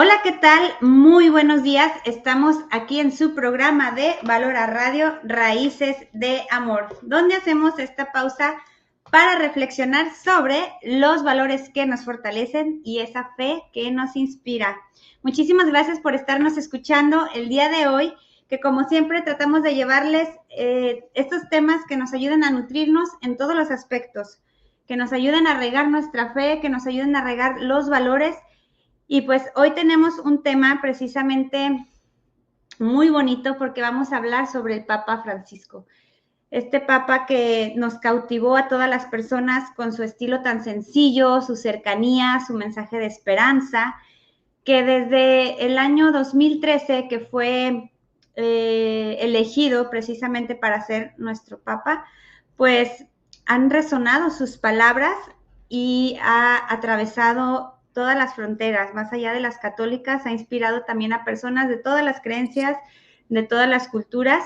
Hola, ¿qué tal? Muy buenos días. Estamos aquí en su programa de Valora Radio, Raíces de Amor, donde hacemos esta pausa para reflexionar sobre los valores que nos fortalecen y esa fe que nos inspira. Muchísimas gracias por estarnos escuchando el día de hoy, que como siempre tratamos de llevarles estos temas que nos ayuden a nutrirnos en todos los aspectos, que nos ayuden a regar nuestra fe, que nos ayuden a regar los valores. Y pues hoy tenemos un tema precisamente muy bonito porque vamos a hablar sobre el Papa Francisco. Este Papa que nos cautivó a todas las personas con su estilo tan sencillo, su cercanía, su mensaje de esperanza, que desde el año 2013, que fue elegido precisamente para ser nuestro Papa, pues han resonado sus palabras y ha atravesado todas las fronteras, más allá de las católicas, ha inspirado también a personas de todas las creencias, de todas las culturas.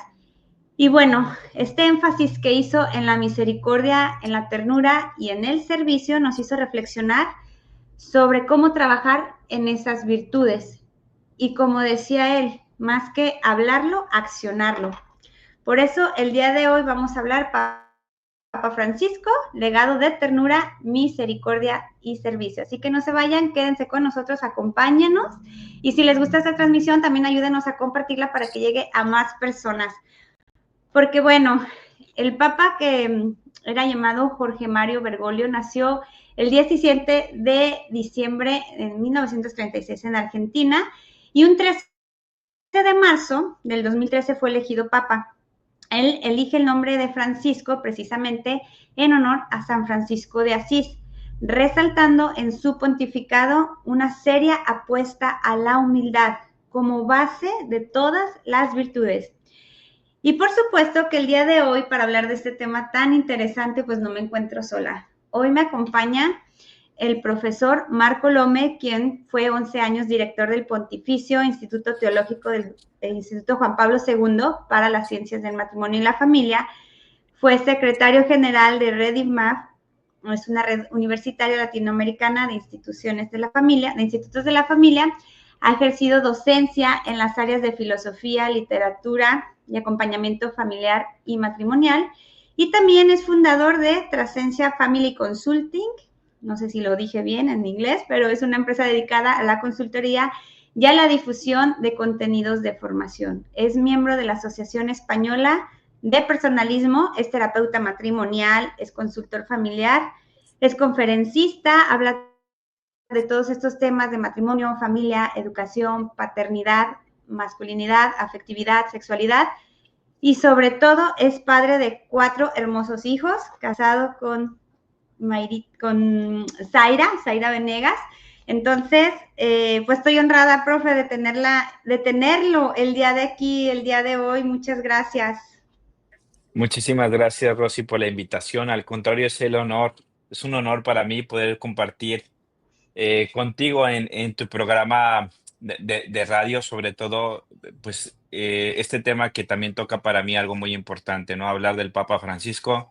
Y bueno, este énfasis que hizo en la misericordia, en la ternura y en el servicio nos hizo reflexionar sobre cómo trabajar en esas virtudes. Y como decía él, más que hablarlo, accionarlo. Por eso el día de hoy vamos a hablar Papa Francisco, legado de ternura, misericordia y servicio. Así que no se vayan, quédense con nosotros, acompáñenos. Y si les gusta esta transmisión, también ayúdenos a compartirla para que llegue a más personas. Porque bueno, el Papa que era llamado Jorge Mario Bergoglio nació el 17 de diciembre de 1936 en Argentina y un 13 de marzo del 2013 fue elegido Papa. Él elige el nombre de Francisco precisamente en honor a San Francisco de Asís, resaltando en su pontificado una seria apuesta a la humildad como base de todas las virtudes. Y por supuesto que el día de hoy, para hablar de este tema tan interesante, pues no me encuentro sola. Hoy me acompaña el profesor Marco Lome, quien fue 11 años director del Pontificio Instituto Teológico del Instituto Juan Pablo II para las Ciencias del Matrimonio y la Familia. Fue secretario general de RedIMAF, es una red universitaria latinoamericana de instituciones de la familia, de institutos de la familia. Ha ejercido docencia en las áreas de filosofía, literatura y acompañamiento familiar y matrimonial. Y también es fundador de Trascencia Family Consulting, no sé si lo dije bien en inglés, pero es una empresa dedicada a la consultoría y a la difusión de contenidos de formación. Es miembro de la Asociación Española de Personalismo, es terapeuta matrimonial, es consultor familiar, es conferencista, habla de todos estos temas de matrimonio, familia, educación, paternidad, masculinidad, afectividad, sexualidad y sobre todo es padre de 4 hermosos hijos, casado con Zaira Venegas. Entonces, pues estoy honrada, profe, de tenerlo el día de aquí, el día de hoy. Muchas gracias. Muchísimas gracias, Rosy, por la invitación. Al contrario, es un honor para mí poder compartir contigo en tu programa de radio, sobre todo, pues este tema que también toca para mí algo muy importante, ¿no? Hablar del Papa Francisco,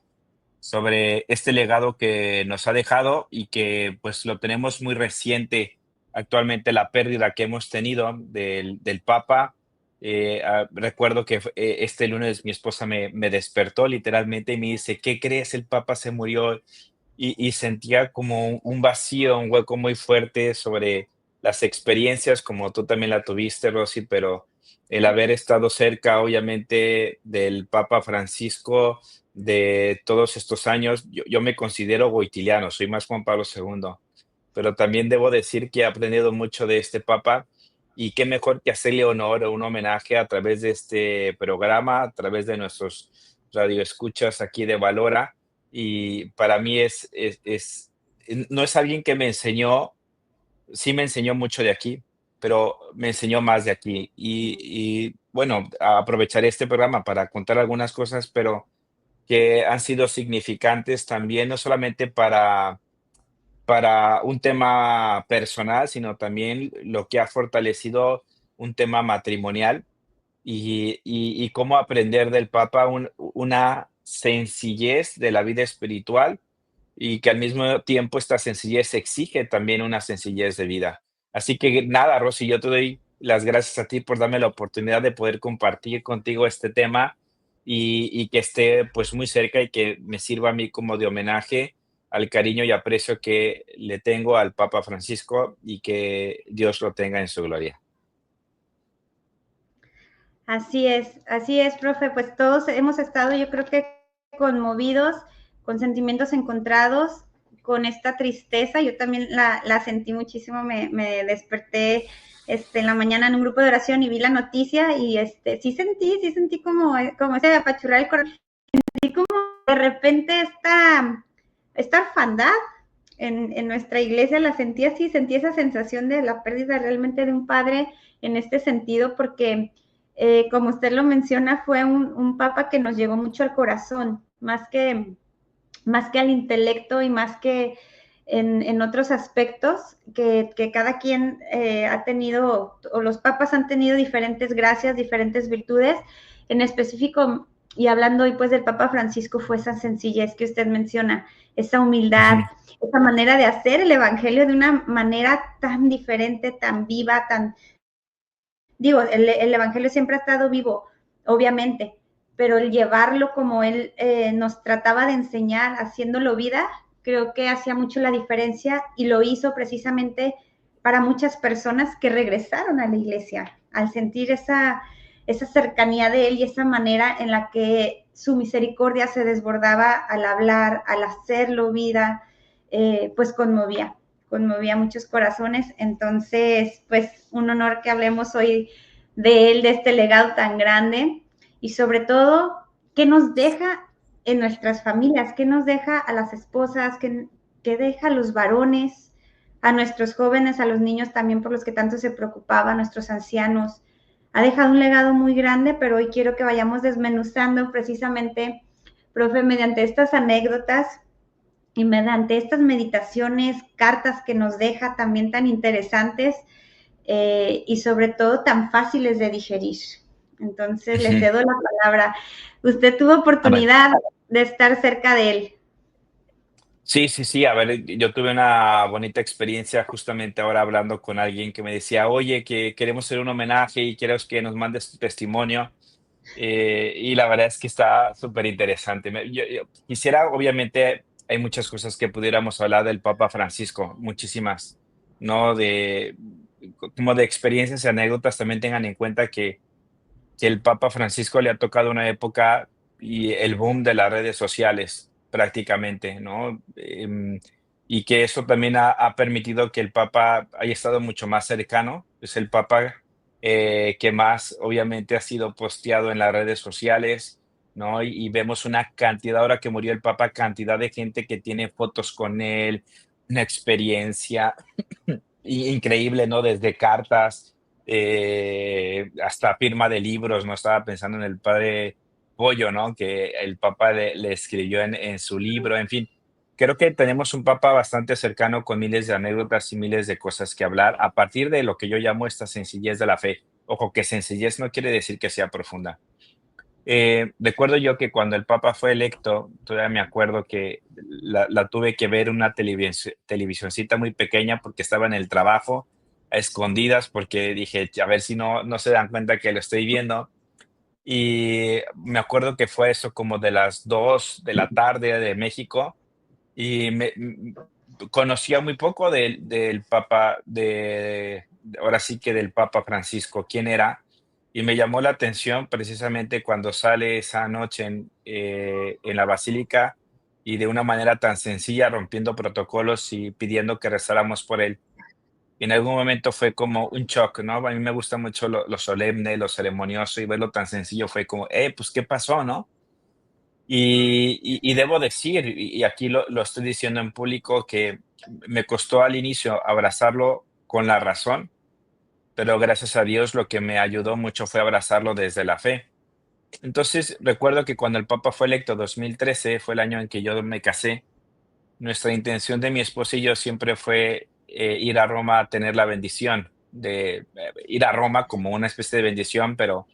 sobre este legado que nos ha dejado y que pues lo tenemos muy reciente actualmente, la pérdida que hemos tenido del Papa. Recuerdo que este lunes mi esposa me despertó literalmente y me dice, ¿qué crees? El Papa se murió y sentía como un vacío, un hueco muy fuerte sobre las experiencias, como tú también la tuviste, Rosy, pero el haber estado cerca, obviamente, del Papa Francisco de todos estos años, yo me considero goitiliano, soy más Juan Pablo II, pero también debo decir que he aprendido mucho de este Papa y qué mejor que hacerle honor o un homenaje a través de este programa, a través de nuestros radioescuchas aquí de Valora. Y para mí no es alguien que me enseñó, sí me enseñó mucho de aquí, pero me enseñó más de aquí. Y bueno, aprovecharé este programa para contar algunas cosas, pero que han sido significantes también, no solamente para un tema personal, sino también lo que ha fortalecido un tema matrimonial y cómo aprender del Papa una sencillez de la vida espiritual y que al mismo tiempo esta sencillez exige también una sencillez de vida. Así que nada, Rosy, yo te doy las gracias a ti por darme la oportunidad de poder compartir contigo este tema y que esté pues muy cerca y que me sirva a mí como de homenaje al cariño y aprecio que le tengo al Papa Francisco y que Dios lo tenga en su gloria. Así es, profe. Pues todos hemos estado, yo creo que conmovidos, con sentimientos encontrados, con esta tristeza. Yo también la sentí muchísimo. Me desperté en la mañana en un grupo de oración y vi la noticia y sí sentí como ese apachurrar el corazón. Sentí como de repente esta orfandad en nuestra iglesia la sentí así, sentí esa sensación de la pérdida realmente de un padre en este sentido, porque como usted lo menciona, fue un papa que nos llegó mucho al corazón, más que al intelecto y más que en otros aspectos que cada quien ha tenido, o los papas han tenido diferentes gracias, diferentes virtudes. En específico, y hablando hoy pues del Papa Francisco, fue esa sencillez que usted menciona, esa humildad, Ujú, esa manera de hacer el Evangelio de una manera tan diferente, tan viva, digo, el Evangelio siempre ha estado vivo, obviamente, pero el llevarlo como él nos trataba de enseñar, haciéndolo vida, creo que hacía mucho la diferencia y lo hizo precisamente para muchas personas que regresaron a la iglesia, al sentir esa cercanía de él y esa manera en la que su misericordia se desbordaba al hablar, al hacerlo vida, pues conmovía muchos corazones. Entonces, pues un honor que hablemos hoy de él, de este legado tan grande y sobre todo, qué nos deja en nuestras familias, qué nos deja a las esposas, qué deja a los varones, a nuestros jóvenes, a los niños también por los que tanto se preocupaba, a nuestros ancianos. Ha dejado un legado muy grande, pero hoy quiero que vayamos desmenuzando precisamente, profe, mediante estas anécdotas y mediante estas meditaciones, cartas que nos deja también tan interesantes y sobre todo tan fáciles de digerir. Entonces, le ujú. cedo la palabra. Usted tuvo A ver. oportunidad de estar cerca de él. Sí, sí, sí. A ver, yo tuve una bonita experiencia justamente ahora hablando con alguien que me decía, oye, que queremos hacer un homenaje y quiero que nos mandes tu testimonio. Y la verdad es que está súper interesante. Yo quisiera, obviamente, hay muchas cosas que pudiéramos hablar del Papa Francisco, muchísimas, ¿no? Como de experiencias y anécdotas, también tengan en cuenta que el Papa Francisco le ha tocado una época y el boom de las redes sociales prácticamente, ¿no? Y que eso también ha permitido que el Papa haya estado mucho más cercano. Es el Papa que más obviamente ha sido posteado en las redes sociales, ¿no? Y vemos una cantidad, ahora que murió el Papa, cantidad de gente que tiene fotos con él, una experiencia increíble, ¿no? Desde cartas hasta firma de libros, ¿no? Estaba pensando en el padre Pollo, ¿no? Que el Papa le escribió en su libro, en fin. Creo que tenemos un Papa bastante cercano con miles de anécdotas y miles de cosas que hablar a partir de lo que yo llamo esta sencillez de la fe. Ojo, que sencillez no quiere decir que sea profunda. Recuerdo yo que cuando el Papa fue electo, todavía me acuerdo que la tuve que ver en una televisioncita muy pequeña porque estaba en el trabajo, a escondidas, porque dije, a ver si no se dan cuenta que lo estoy viendo. Y me acuerdo que fue eso como de las 2 de la tarde de México y conocía muy poco del Papa, ahora sí que del Papa Francisco, quién era, y me llamó la atención precisamente cuando sale esa noche en la basílica y de una manera tan sencilla, rompiendo protocolos y pidiendo que rezáramos por él. Y en algún momento fue como un shock, ¿no? A mí me gusta mucho lo solemne, lo ceremonioso y verlo tan sencillo fue como, pues, ¿qué pasó, no? Y debo decir, y aquí lo estoy diciendo en público, que me costó al inicio abrazarlo con la razón, pero gracias a Dios lo que me ayudó mucho fue abrazarlo desde la fe. Entonces, recuerdo que cuando el Papa fue electo, 2013 fue el año en que yo me casé. Nuestra intención de mi esposa y yo siempre fue ir a Roma a tener la bendición, de ir a Roma como una especie de bendición, pero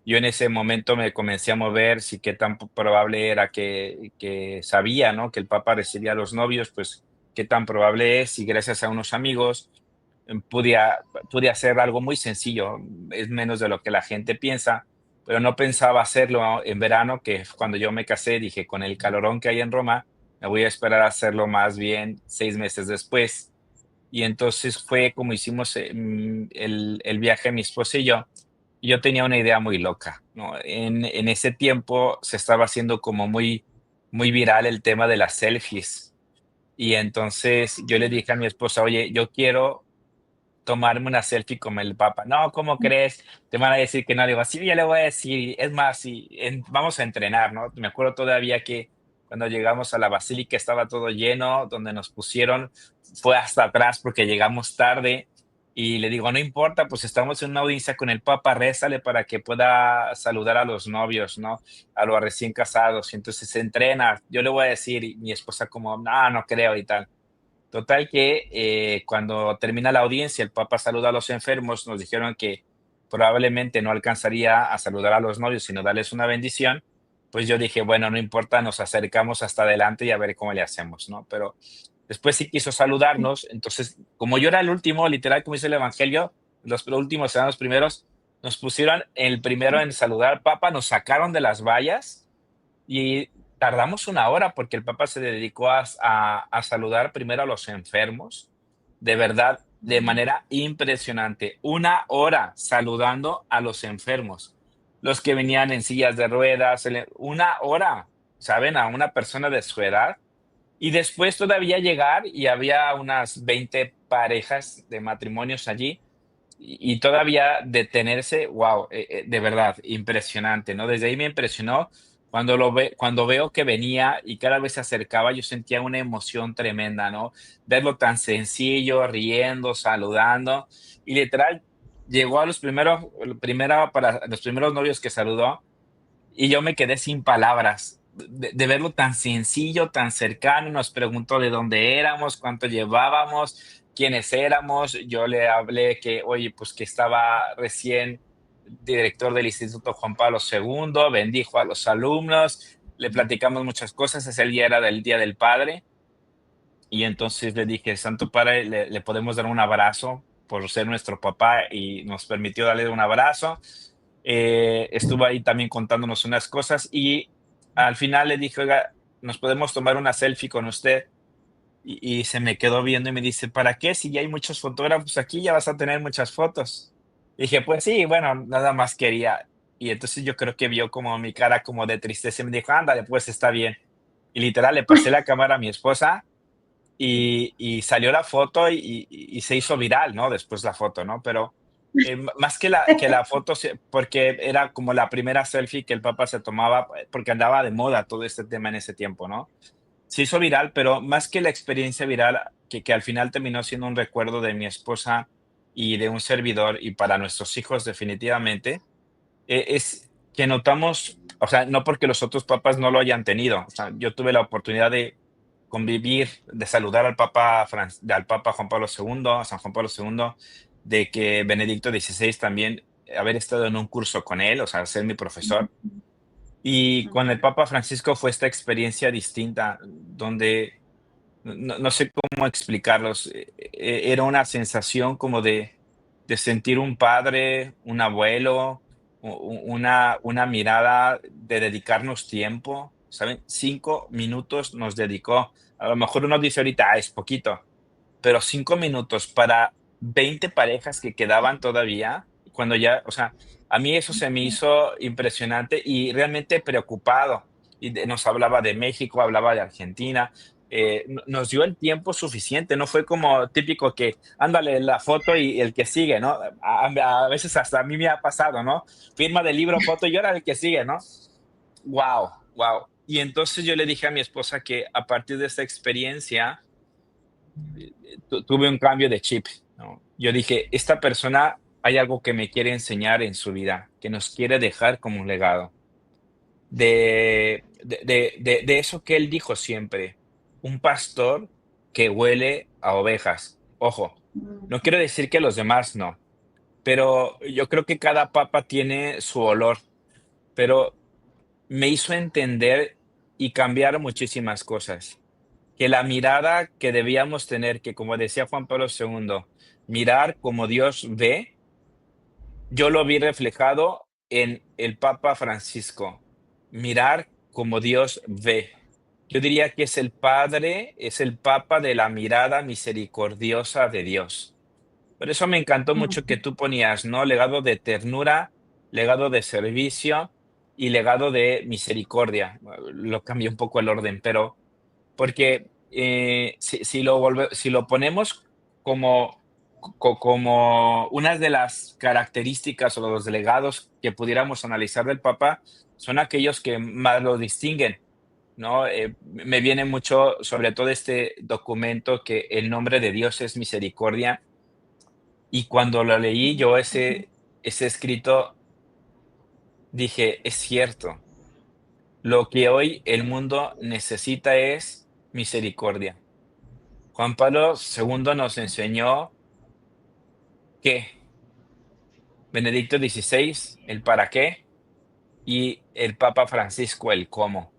yo en ese momento me comencé a mover, sí qué tan probable era que sabía, ¿no? Que el Papa recibía a los novios, pues qué tan probable es, y gracias a unos amigos pude, pude hacer algo muy sencillo, es menos de lo que la gente piensa, pero no pensaba hacerlo en verano, que cuando yo me casé dije, con el calorón que hay en Roma, me voy a esperar a hacerlo más bien 6 meses después. Y entonces fue como hicimos el viaje mi esposa y yo. Y yo tenía una idea muy loca, ¿no? En ese tiempo se estaba haciendo como muy viral el tema de las selfies. Y entonces yo le dije a mi esposa, oye, yo quiero tomarme una selfie con el Papa. No, ¿cómo crees? Te van a decir que no. Le digo, sí, ya le voy a decir. Es más, sí, vamos a entrenar, ¿no? Me acuerdo todavía que cuando llegamos a la basílica estaba todo lleno, donde nos pusieron, fue hasta atrás porque llegamos tarde. Y le digo, no importa, pues estamos en una audiencia con el Papa, rézale para que pueda saludar a los novios, ¿no? A los recién casados. Y entonces se entrena. Yo le voy a decir, y mi esposa como, no, no creo y tal. Total que cuando termina la audiencia, el Papa saluda a los enfermos, nos dijeron que probablemente no alcanzaría a saludar a los novios, sino darles una bendición. Pues yo dije, bueno, no importa, nos acercamos hasta adelante y a ver cómo le hacemos, ¿no? Pero después sí quiso saludarnos, entonces, como yo era el último, literal, como dice el Evangelio, los últimos serán los primeros, nos pusieron el primero en saludar al Papa, nos sacaron de las vallas y tardamos una hora porque el Papa se dedicó a saludar primero a los enfermos, de verdad, de manera impresionante. Una hora saludando a los enfermos, los que venían en sillas de ruedas, una hora, ¿saben? A una persona de su edad. Y después todavía llegar y había unas 20 parejas de matrimonios allí y todavía detenerse, wow, de verdad, impresionante, ¿no? Desde ahí me impresionó cuando veo que venía y cada vez se acercaba, yo sentía una emoción tremenda, ¿no? Verlo tan sencillo, riendo, saludando, y literal llegó a para los primeros novios que saludó, y yo me quedé sin palabras de verlo tan sencillo, tan cercano. Nos preguntó de dónde éramos, cuánto llevábamos, quiénes éramos. Yo le hablé que, oye, pues que estaba recién director del Instituto Juan Pablo II, bendijo a los alumnos, le platicamos muchas cosas. Ese día era del Día del Padre. Y entonces le dije, Santo Padre, le podemos dar un abrazo por ser nuestro papá y nos permitió darle un abrazo. Estuvo ahí también contándonos unas cosas y al final le dije, oiga, ¿nos podemos tomar una selfie con usted? Y se me quedó viendo y me dice, ¿para qué? Si ya hay muchos fotógrafos aquí, ya vas a tener muchas fotos. Dije, pues sí, bueno, nada más quería. Y entonces yo creo que vio como mi cara como de tristeza y me dijo, ándale, pues está bien. Y literal le pasé la cámara a mi esposa y salió la foto y se hizo viral, ¿no? Después la foto, ¿no? Pero más que la foto, porque era como la primera selfie que el Papa se tomaba, porque andaba de moda todo este tema en ese tiempo, ¿no? Se hizo viral, pero más que la experiencia viral, que al final terminó siendo un recuerdo de mi esposa y de un servidor y para nuestros hijos definitivamente, es que notamos, o sea, no porque los otros papas no lo hayan tenido, o sea, yo tuve la oportunidad de convivir, de saludar al Papa Juan Pablo II, a San Juan Pablo II, de que Benedicto XVI también, haber estado en un curso con él, o sea, ser mi profesor. Y con el Papa Francisco fue esta experiencia distinta, donde no sé cómo explicarlos. Era una sensación como de sentir un padre, un abuelo, una mirada de dedicarnos tiempo, ¿saben? 5 minutos nos dedicó. A lo mejor uno dice ahorita, es poquito, pero 5 minutos para 20 parejas que quedaban todavía, cuando ya, o sea, a mí eso se me hizo impresionante y realmente preocupado. Y nos hablaba de México, hablaba de Argentina, nos dio el tiempo suficiente, no fue como típico que ándale la foto y el que sigue, ¿no? A veces hasta a mí me ha pasado, ¿no? Firma del libro, foto y ahora el que sigue, ¿no? Wow, wow. Y entonces yo le dije a mi esposa que a partir de esta experiencia tuve un cambio de chip, ¿no? Yo dije, esta persona hay algo que me quiere enseñar en su vida, que nos quiere dejar como un legado. De eso que él dijo siempre, un pastor que huele a ovejas. Ojo, no quiero decir que los demás no, pero yo creo que cada papa tiene su olor, pero me hizo entender y cambiar muchísimas cosas. que la mirada que debíamos tener, que como decía Juan Pablo II, mirar como Dios ve, yo lo vi reflejado en el Papa Francisco, mirar como Dios ve. Yo diría que es el Padre, es el Papa de la mirada misericordiosa de Dios. Por eso me encantó mucho que tú ponías, ¿no? Legado de ternura, legado de servicio y legado de misericordia. Lo cambié un poco el orden, pero porque si lo ponemos como, como una de las características o los legados que pudiéramos analizar del Papa, son aquellos que más lo distinguen, ¿no? Me viene mucho, sobre todo este documento, que el nombre de Dios es misericordia, y cuando lo leí yo ese escrito, dije, es cierto, lo que hoy el mundo necesita es misericordia. Juan Pablo II nos enseñó qué, Benedicto XVI el para qué y el Papa Francisco el cómo.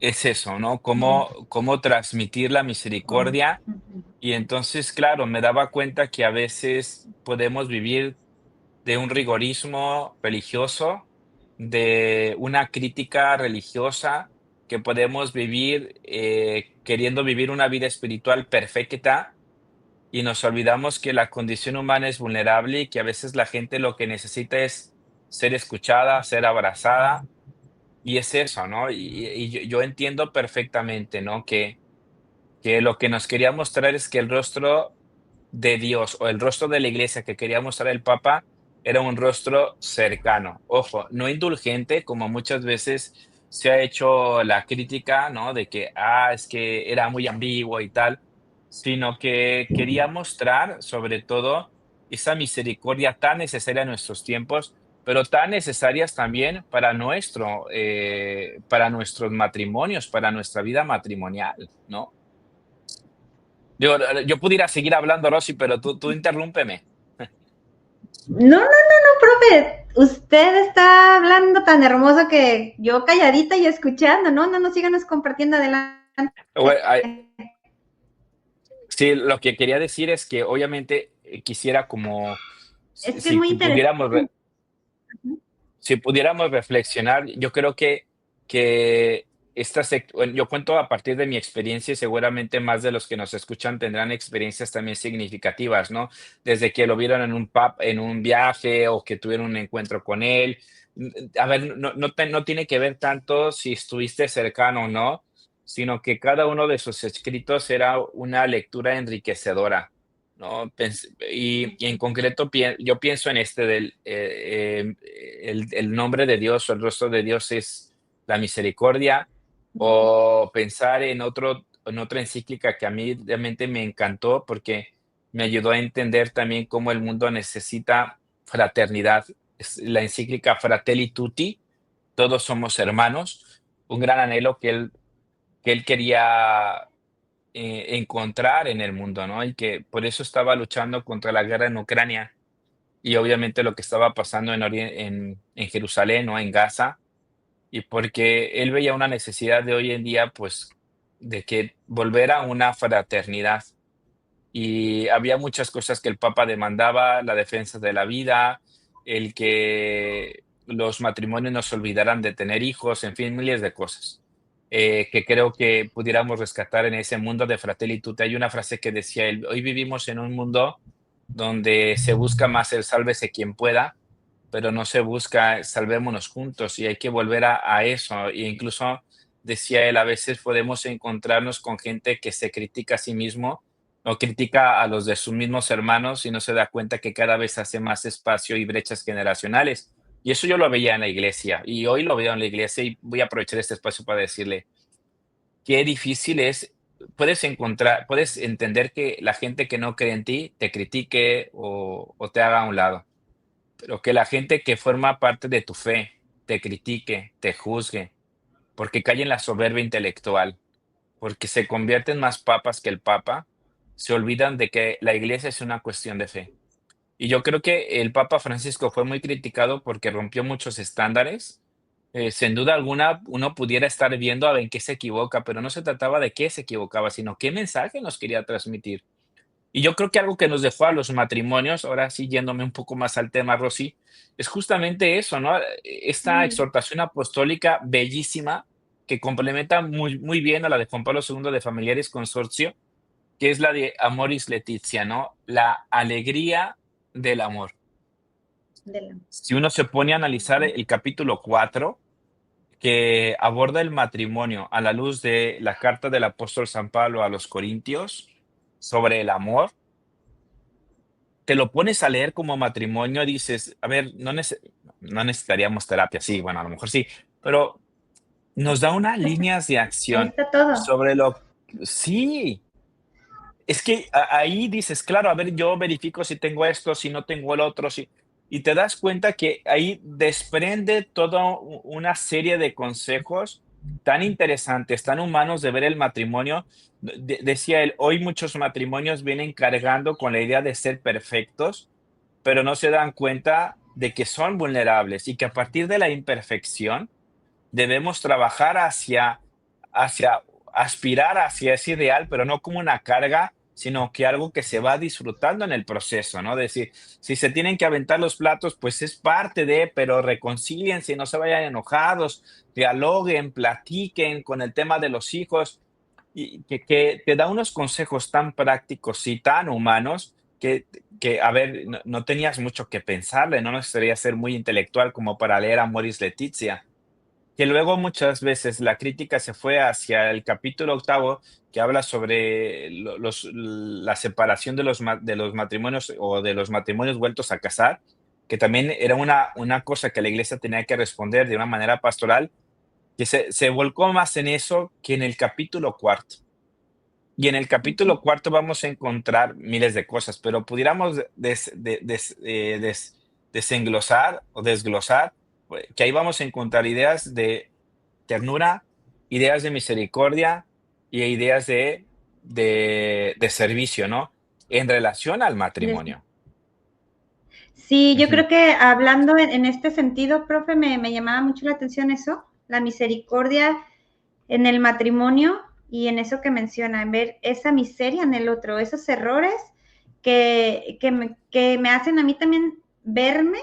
Es eso, ¿no? Cómo transmitir la misericordia. Y entonces, claro, me daba cuenta que a veces podemos vivir de un rigorismo religioso, de una crítica religiosa, que podemos vivir queriendo vivir una vida espiritual perfecta, y nos olvidamos que la condición humana es vulnerable y que a veces la gente lo que necesita es ser escuchada, ser abrazada, y es eso, ¿no? Y yo entiendo perfectamente, ¿no? Que lo que nos quería mostrar es que el rostro de Dios o el rostro de la iglesia que quería mostrar el Papa era un rostro cercano. Ojo, no indulgente, como muchas veces se ha hecho la crítica, ¿no? De que, es que era muy ambiguo y tal, sino que quería mostrar sobre todo esa misericordia tan necesaria en nuestros tiempos, pero tan necesarias también para nuestros matrimonios, para nuestra vida matrimonial, ¿no? Yo pudiera seguir hablando, Rosy, pero tú interrúmpeme. No, no, no, no, profe. Usted está hablando tan hermoso que yo calladita y escuchando. No, no, no, síganos compartiendo adelante. Bueno, sí, lo que quería decir es que obviamente quisiera como Es que es muy interesante. si pudiéramos reflexionar, yo creo que bueno, yo cuento a partir de mi experiencia y seguramente más de los que nos escuchan tendrán experiencias también significativas, ¿no? Desde que lo vieron en un viaje o que tuvieron un encuentro con él. A ver, no tiene que ver tanto si estuviste cercano o no, sino que cada uno de sus escritos era una lectura enriquecedora, ¿no? Y en concreto yo pienso en este el nombre de Dios o el rostro de Dios es la misericordia, o pensar en otra encíclica que a mí realmente me encantó porque me ayudó a entender también cómo el mundo necesita fraternidad. Es la encíclica Fratelli Tutti, todos somos hermanos, un gran anhelo que él quería encontrar en el mundo, ¿no? Y que por eso estaba luchando contra la guerra en Ucrania y obviamente lo que estaba pasando en Jerusalén, ¿no? En Gaza, y porque él veía una necesidad de hoy en día, pues, de que volver a una fraternidad. Y había muchas cosas que el Papa demandaba: la defensa de la vida, el que los matrimonios no se olvidaran de tener hijos, en fin, miles de cosas, que creo que pudiéramos rescatar en ese mundo de Fratelli Tutti. Hay una frase que decía él: hoy vivimos en un mundo donde se busca más el sálvese quien pueda, pero no se busca salvémonos juntos, y hay que volver a eso. E incluso, decía él, a veces podemos encontrarnos con gente que se critica a sí mismo o critica a los de sus mismos hermanos y no se da cuenta que cada vez hace más espacio y brechas generacionales. Y eso yo lo veía en la iglesia y hoy lo veo en la iglesia, y voy a aprovechar este espacio para decirle qué difícil es. Puedes entender que la gente que no cree en ti te critique o te haga a un lado, pero que la gente que forma parte de tu fe te critique, te juzgue, porque cae en la soberbia intelectual, porque se convierten más papas que el papa, se olvidan de que la iglesia es una cuestión de fe. Y yo creo que el Papa Francisco fue muy criticado porque rompió muchos estándares, sin duda alguna, uno pudiera estar viendo a ver en qué se equivoca, pero no se trataba de qué se equivocaba, sino qué mensaje nos quería transmitir. Y yo creo que algo que nos dejó a los matrimonios, ahora sí yéndome un poco más al tema, Rosy, es justamente eso, ¿no? Esta Mm, exhortación apostólica bellísima que complementa muy, muy bien a la de Juan Pablo II de Familiares Consorcio, que es la de Amoris Laetitia, ¿no? La alegría del amor. de la- Si uno se pone a analizar el capítulo 4 que aborda el matrimonio a la luz de la carta del apóstol San Pablo a los Corintios sobre el amor, te lo pones a leer como matrimonio, dices, a ver, no necesitaríamos terapia, sí, bueno, a lo mejor sí, pero nos da unas líneas de Ahí acción está todo. sobre sí, es que ahí dices, claro, a ver, yo verifico si tengo esto, si no tengo el otro, si, y te das cuenta que ahí desprende toda una serie de consejos tan interesantes, tan humanos de ver el matrimonio. Decía él, hoy muchos matrimonios vienen cargando con la idea de ser perfectos, pero no se dan cuenta de que son vulnerables y que a partir de la imperfección debemos trabajar hacia aspirar hacia ese ideal, pero no como una carga, sino que algo que se va disfrutando en el proceso, ¿no? Decir, si se tienen que aventar los platos, pues es parte de, pero reconcíliense, no se vayan enojados, dialoguen, platiquen con el tema de los hijos, y que te da unos consejos tan prácticos y tan humanos que a ver, no tenías mucho que pensarle, no necesitaría ser muy intelectual como para leer a Moris Letizia, que luego muchas veces la crítica se fue hacia el capítulo octavo, que habla sobre la separación de los matrimonios o de los matrimonios vueltos a casar, que también era una cosa que la iglesia tenía que responder de una manera pastoral, que se volcó más en eso que en el capítulo cuarto. Y en el capítulo cuarto vamos a encontrar miles de cosas, pero pudiéramos desenglosar o desglosar, que ahí vamos a encontrar ideas de ternura, ideas de misericordia y ideas de servicio, ¿no? En relación al De- matrimonio. Sí, yo creo Ujú, que hablando en este sentido, profe, me llamaba mucho la atención eso, la misericordia en el matrimonio y en eso que menciona, en ver esa miseria en el otro, esos errores que me hacen a mí también verme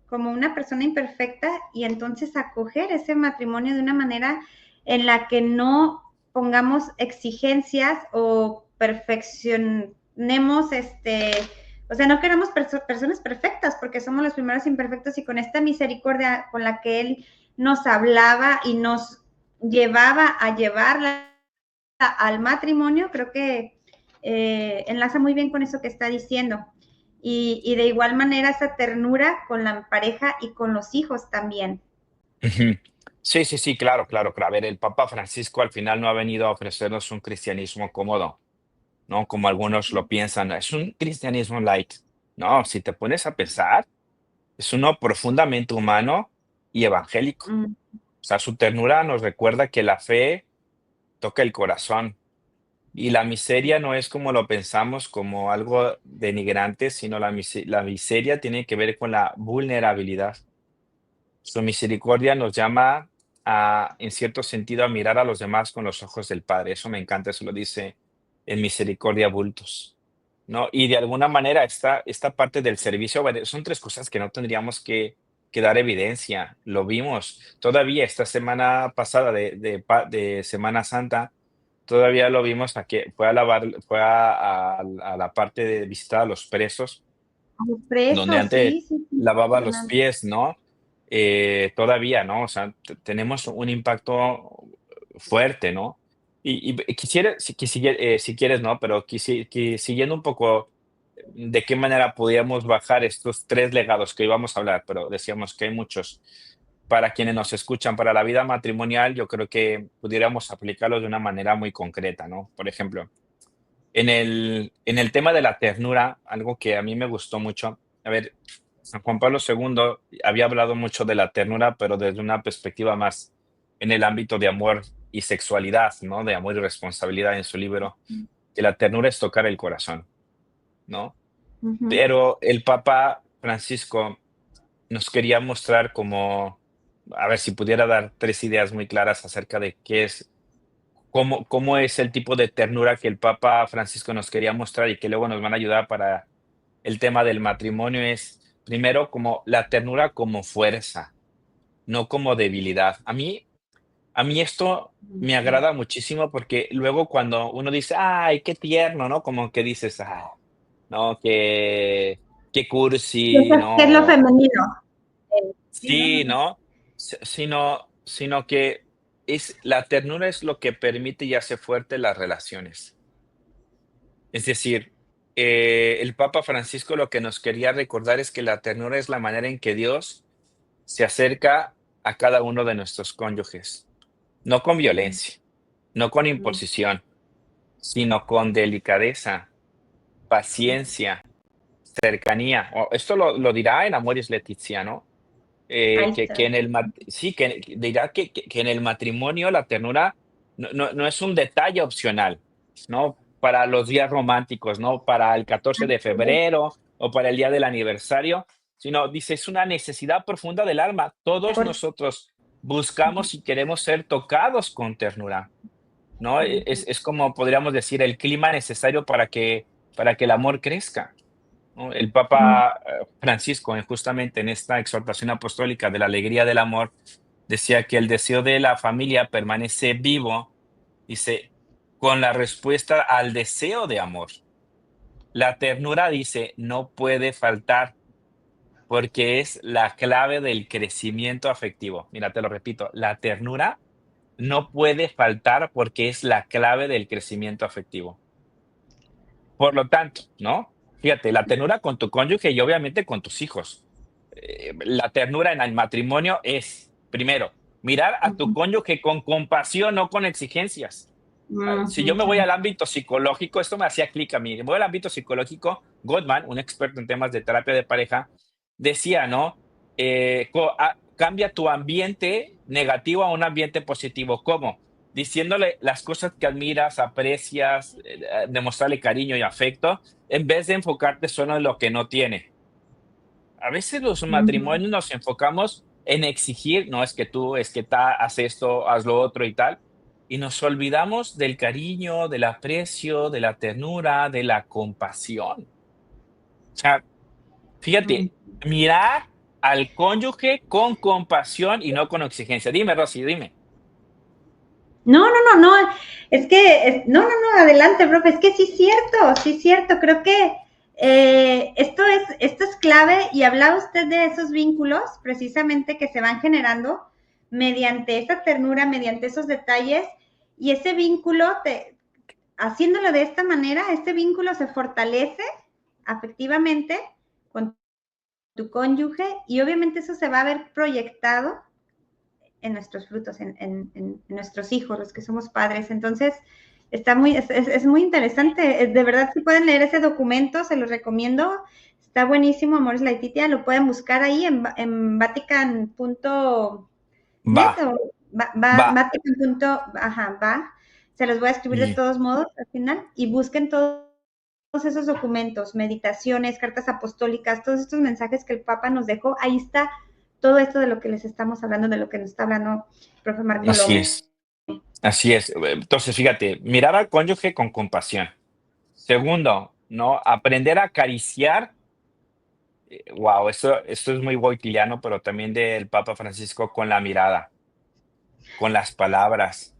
como una persona imperfecta y entonces acoger ese matrimonio de una manera en la que no pongamos exigencias o perfeccionemos o sea, no queremos personas perfectas porque somos los primeros imperfectos y con esta misericordia con la que él nos hablaba y nos llevaba a llevarla al matrimonio, creo que enlaza muy bien con eso que está diciendo. Y de igual manera esa ternura con la pareja y con los hijos también. ujú. Sí, sí, sí, claro, claro, claro. A ver, el Papa Francisco al final no ha venido a ofrecernos un cristianismo cómodo, ¿no? Como algunos lo piensan, es un cristianismo light. No, si te pones a pensar, es uno profundamente humano y evangélico. Mm, O sea, su ternura nos recuerda que la fe toca el corazón y la miseria no es como lo pensamos, como algo denigrante, sino la miseria tiene que ver con la vulnerabilidad. Su misericordia nos llama a, en cierto sentido, a mirar a los demás con los ojos del Padre. Eso me encanta, eso lo dice en Misericordia Bultos, ¿no? Y de alguna manera esta parte del servicio, bueno, son tres cosas que no tendríamos que dar evidencia. Lo vimos todavía esta semana pasada de Semana Santa, todavía lo vimos a que fue a lavar, fue a la parte de visitar a los presos los donde presos, antes sí, sí, sí, lavaba los impresionante. pies, ¿no? Todavía, ¿no? O sea, tenemos un impacto fuerte, ¿no? Y quisiera, si quieres, ¿no? Pero siguiendo un poco de qué manera podíamos bajar estos tres legados que íbamos a hablar, pero decíamos que hay muchos. Para quienes nos escuchan, para la vida matrimonial, yo creo que pudiéramos aplicarlos de una manera muy concreta, ¿no? Por ejemplo, en el tema de la ternura, algo que a mí me gustó mucho, a ver, San Juan Pablo II había hablado mucho de la ternura, pero desde una perspectiva más en el ámbito de amor y sexualidad, ¿no? De amor y responsabilidad en su libro, que la ternura es tocar el corazón, ¿no? Ujú. Pero el Papa Francisco nos quería mostrar como a ver si pudiera dar 3 ideas muy claras acerca de qué es, cómo es el tipo de ternura que el Papa Francisco nos quería mostrar y que luego nos van a ayudar para el tema del matrimonio es, primero, como la ternura como fuerza, no como debilidad. A mí esto me Ujú. agrada muchísimo porque luego cuando uno dice: "Ay, qué tierno", ¿no? Como que dices: "Ah, no, qué cursi", ¿Qué es lo ¿no? femenino? Sí, no, no, Sí, no. ¿no? Sino que la ternura es lo que permite y hace fuerte las relaciones. Es decir, el Papa Francisco lo que nos quería recordar es que la ternura es la manera en que Dios se acerca a cada uno de nuestros cónyuges, no con violencia, no con Ujú. imposición, sino con delicadeza, paciencia, cercanía. Esto lo dirá en Amoris Laetitia, ¿no? Ahí Que está. en sí, que dirá que en el matrimonio la ternura no es un detalle opcional, ¿no? Para los días románticos, ¿no? Para el 14 de Así es. febrero o para el día del aniversario, sino dice, es una necesidad profunda del alma. Todos Por nosotros buscamos y queremos ser tocados con ternura, ¿no? ujú. Es como podríamos decir el clima necesario para que el amor crezca, ¿no? El Mm. Papa Francisco, justamente en esta exhortación apostólica de la alegría del amor, decía que el deseo de la familia permanece vivo, dice, con la respuesta al deseo de amor. La ternura, dice, no puede faltar porque es la clave del crecimiento afectivo. Mira, te lo repito, la ternura no puede faltar porque es la clave del crecimiento afectivo. Por lo tanto, ¿no? Fíjate, la ternura con tu cónyuge y obviamente con tus hijos. La ternura en el matrimonio es, primero, mirar a tu Ujú. cónyuge con compasión, no con exigencias. Si yo Ujú. me voy al ámbito psicológico, esto me hacía clic a mí. Me voy al ámbito psicológico, Gottman, un experto en temas de terapia de pareja, decía, ¿no? Cambia tu ambiente negativo a un ambiente positivo. ¿Cómo? Diciéndole las cosas que admiras, aprecias, demostrarle cariño y afecto, en vez de enfocarte solo en lo que no tiene. A veces los Ujú. matrimonios nos enfocamos en exigir, no es que tú, es que haz esto, haz lo otro y tal, y nos olvidamos del cariño, del aprecio, de la ternura, de la compasión. O sea, Ujú. fíjate, mirar al cónyuge con compasión y no con exigencia. Dime, Rosy, dime. No, no, no, no, es que, no, no, no, adelante, profe, es que sí es cierto, creo que esto es clave y hablaba usted de esos vínculos precisamente que se van generando mediante esa ternura, mediante esos detalles y ese vínculo, haciéndolo de esta manera, este vínculo se fortalece afectivamente con tu cónyuge y obviamente eso se va a ver proyectado en nuestros frutos, en nuestros hijos, los que somos padres. Entonces, es muy interesante. De verdad, si pueden leer ese documento, se los recomiendo. Está buenísimo, Amores Laetitia. Lo pueden buscar ahí en Vatican.net Va, o va. Vatican. Ajá, va. Se los voy a escribir de Y todos modos al final y busquen todos esos documentos, meditaciones, cartas apostólicas, todos estos mensajes que el Papa nos dejó. Ahí está todo esto de lo que les estamos hablando, de lo que nos está hablando el profe Marco así López. es, así es. Entonces, fíjate, mirar al cónyuge con compasión. Segundo, ¿no? Aprender a acariciar. Wow, esto es muy boitiliano, pero también del Papa Francisco con la mirada, con las palabras,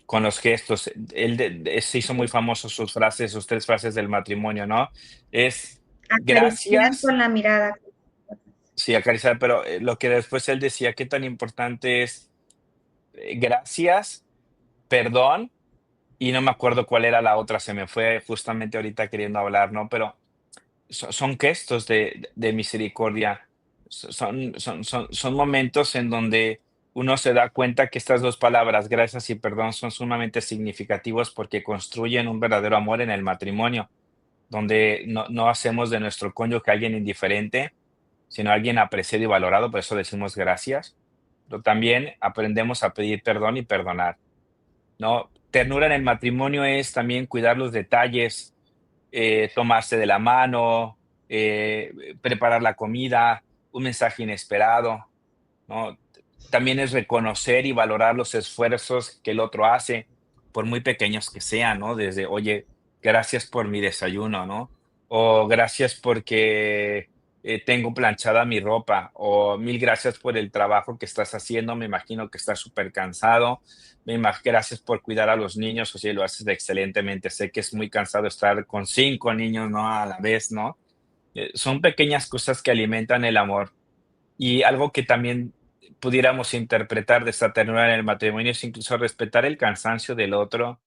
con los gestos. Él se hizo muy famoso sus frases, sus 3 frases del matrimonio, ¿no? Es Acariciar gracias, con la mirada. sí, acariciar, pero lo que después él decía, qué tan importante es gracias, perdón, y no me acuerdo cuál era la otra, se me fue justamente ahorita queriendo hablar, ¿no? Pero son gestos de misericordia. Son momentos en donde uno se da cuenta que estas 2 palabras, gracias y perdón, son sumamente significativos porque construyen un verdadero amor en el matrimonio, donde no hacemos de nuestro cónyuge alguien indiferente, sino alguien apreciado y valorado, por eso decimos gracias, pero también aprendemos a pedir perdón y perdonar, ¿no? Ternura en el matrimonio es también cuidar los detalles, tomarse de la mano, preparar la comida, un mensaje inesperado, ¿no? También es reconocer y valorar los esfuerzos que el otro hace, por muy pequeños que sean, ¿no? Desde, oye, gracias por mi desayuno, ¿no? O gracias porque tengo planchada mi ropa, o mil gracias por el trabajo que estás haciendo, me imagino que estás súper cansado, gracias por cuidar a los niños, o sea, lo haces excelentemente, sé que es muy cansado estar con 5 niños, ¿no? A la vez, ¿no? Son pequeñas cosas que alimentan el amor. Y algo que también pudiéramos interpretar de esta ternura en el matrimonio es incluso respetar el cansancio del otro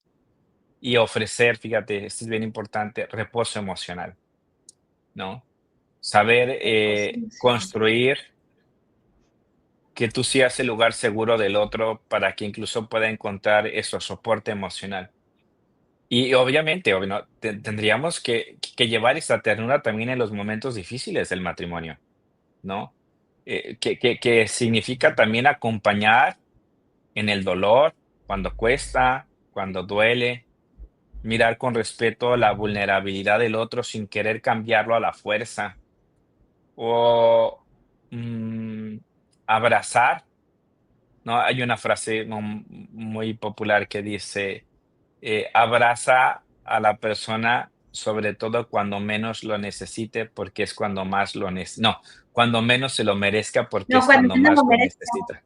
y ofrecer, fíjate, esto es bien importante, reposo emocional, ¿no? Saber Reposo emocional. construir que tú seas el lugar seguro del otro para que incluso pueda encontrar eso, soporte emocional. Y obviamente, ¿no? Tendríamos que llevar esa ternura también en los momentos difíciles del matrimonio, ¿no? Que significa también acompañar en el dolor, cuando cuesta, cuando duele, mirar con respeto la vulnerabilidad del otro sin querer cambiarlo a la fuerza, o mm, abrazar, ¿no? Hay una frase muy popular que dice, abraza a la persona sobre todo cuando menos lo necesite, porque es cuando más lo no, cuando menos se lo merezca, porque No, es cuando cuando menos más lo lo merezca, necesita.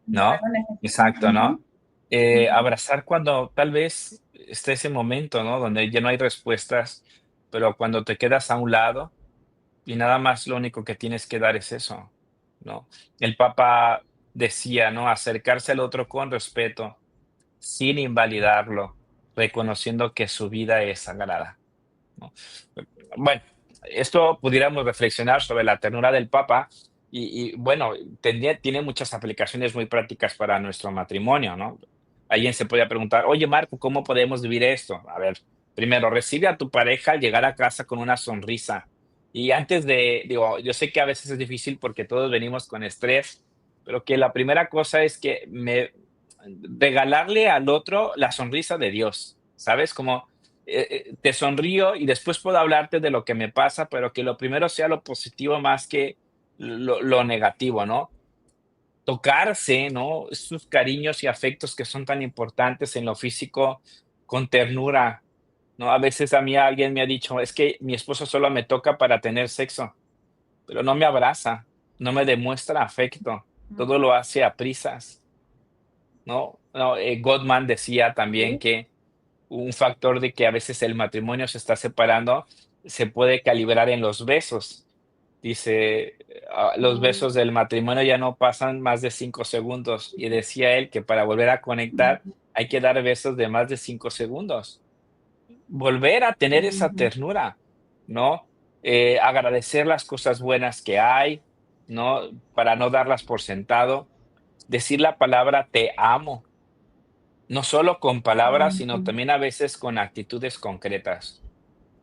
en lugar ¿No? lo necesita. Exacto, Ujú, ¿no? ujú, Abrazar cuando tal vez esté ese momento, ¿no? Donde ya no hay respuestas, pero cuando te quedas a un lado y nada más lo único que tienes que dar es eso, ¿no? El Papa decía, ¿no? Acercarse al otro con respeto, sin invalidarlo, reconociendo que su vida es sagrada, ¿no? Bueno, esto pudiéramos reflexionar sobre la ternura del Papa bueno, tiene muchas aplicaciones muy prácticas para nuestro matrimonio, ¿no? Alguien se podría preguntar, oye Marco, ¿cómo podemos vivir esto? A ver, primero, recibe a tu pareja al llegar a casa con una sonrisa. Y antes digo, yo sé que a veces es difícil porque todos venimos con estrés, pero que la primera cosa es que regalarle al otro la sonrisa de Dios, ¿sabes? Como te sonrío y después puedo hablarte de lo que me pasa, pero que lo primero sea lo positivo más que lo negativo, ¿no? Tocarse, ¿no? Esos cariños y afectos que son tan importantes en lo físico con ternura, ¿no? A veces a mí alguien me ha dicho, es que mi esposo solo me toca para tener sexo, pero no me abraza, no me demuestra afecto, todo lo hace a prisas, ¿no? No, Gottman decía también sí, que un factor de que a veces el matrimonio se está separando, se puede calibrar en los besos. Dice, los mm, besos del matrimonio ya no pasan más de 5 segundos. Y decía él que para volver a conectar ujú, hay que dar besos de más de 5 segundos. Volver a tener esa ujú, ternura, ¿no? Agradecer las cosas buenas que hay, ¿no? Para no darlas por sentado. Decir la palabra te amo, no solo con palabras, sino ujú, también a veces con actitudes concretas.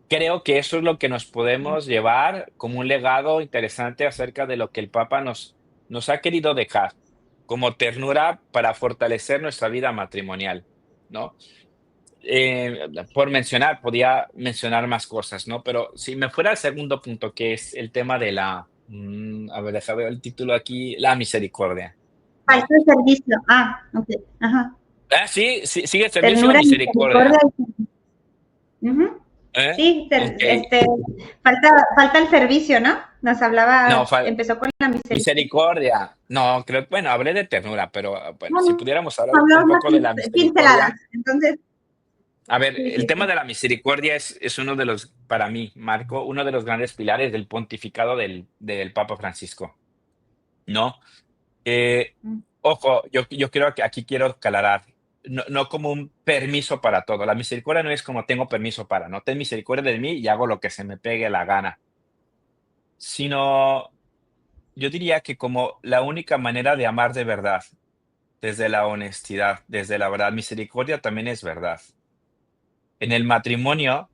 Creo que eso es lo que nos podemos llevar como un legado interesante acerca de lo que el Papa nos ha querido dejar, como ternura para fortalecer nuestra vida matrimonial, ¿no? Por mencionar, podía mencionar más cosas, ¿no? Pero si me fuera al segundo punto, que es el tema de a ver, déjame ver el título aquí, la misericordia, ¿no? falta de servicio. Ah, ok. Ajá. Sí, sí, sigue el servicio o Ternura y misericordia. misericordia. Ujú. ¿Eh? Sí, Ok. falta el servicio, ¿no? Nos No, hablaba, empezó con la misericordia. misericordia. No, creo, bueno, hablé de ternura, pero bueno, No, si no, pudiéramos hablar hablaba un unas poco de la pinceladas. misericordia. Entonces, A ver, sí, el sí, tema sí. de la misericordia es uno de los, para mí, Marco, uno de los grandes pilares del pontificado del Papa Francisco, ¿no? Eh, Mm, ojo, yo creo que aquí quiero aclarar, no como un permiso para todo. La misericordia no es como tengo permiso para, no ten misericordia de mí y hago lo que se me pegue la gana, sino yo diría que como la única manera de amar de verdad, desde la honestidad, desde la verdad, misericordia también es verdad. En el matrimonio,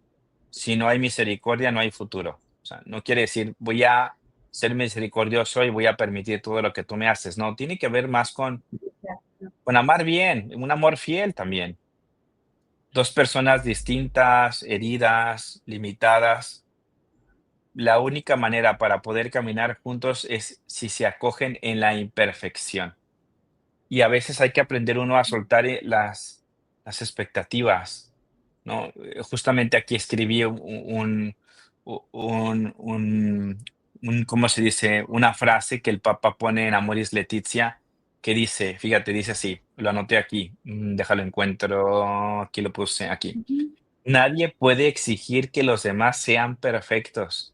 si no hay misericordia, no hay futuro. O sea, no quiere decir voy a ser misericordioso y voy a permitir todo lo que tú me haces. No, tiene que ver más con amar bien, un amor fiel también. Dos personas distintas, heridas, limitadas. La única manera para poder caminar juntos es si se acogen en la imperfección. y a veces hay que aprender uno a soltar las expectativas, ¿no? Justamente aquí escribí un, ¿cómo se dice? Una frase que el Papa pone en Amoris Laetitia, que dice, fíjate, dice así, lo anoté aquí, déjalo encuentro, aquí lo puse, aquí. Ujú. Nadie puede exigir que los demás sean perfectos.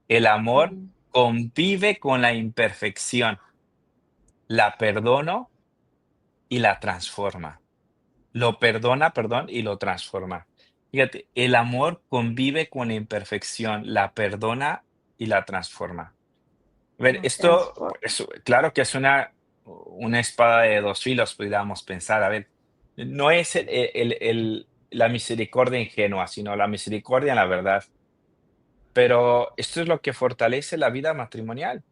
El amor Mm, convive con la imperfección, la perdono y la transforma. Lo perdona, perdón, y lo transforma. Fíjate, el amor convive con la imperfección, la perdona y la transforma. A ver, lo esto, transformo. pues, claro que es una espada de dos filos, podríamos pensar. A ver, no es la misericordia ingenua, sino la misericordia en la verdad. Pero esto es lo que fortalece la vida matrimonial.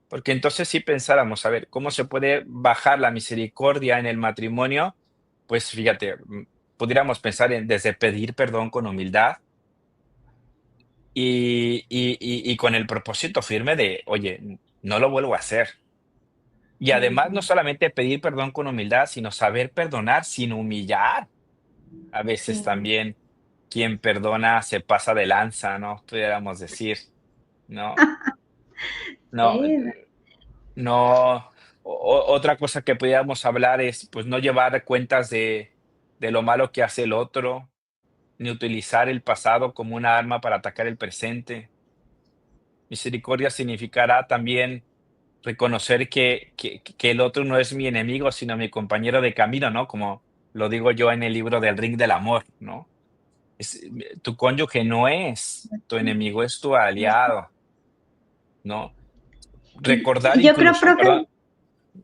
Porque entonces si pensáramos, a ver, ¿cómo se puede bajar la misericordia en el matrimonio? Pues fíjate, pudiéramos pensar en desde pedir perdón con humildad y con el propósito firme de, oye, no lo vuelvo a hacer. Y además no Ujú. solamente pedir perdón con humildad, sino saber perdonar sin humillar. A veces Sí, también quien perdona se pasa de lanza, ¿no? Pudiéramos decir, ¿no? No, sí, no, otra cosa que podríamos hablar es, pues, no llevar cuentas de lo malo que hace el otro, ni utilizar el pasado como una arma para atacar el presente. Misericordia significará también reconocer que el otro no es mi enemigo, sino mi compañero de camino, ¿no? Como lo digo yo en el libro del Ring del Amor, ¿no? Tu cónyuge no es tu enemigo, es tu aliado, ¿no? Recordar y yo creo, incluso, profe, perdón,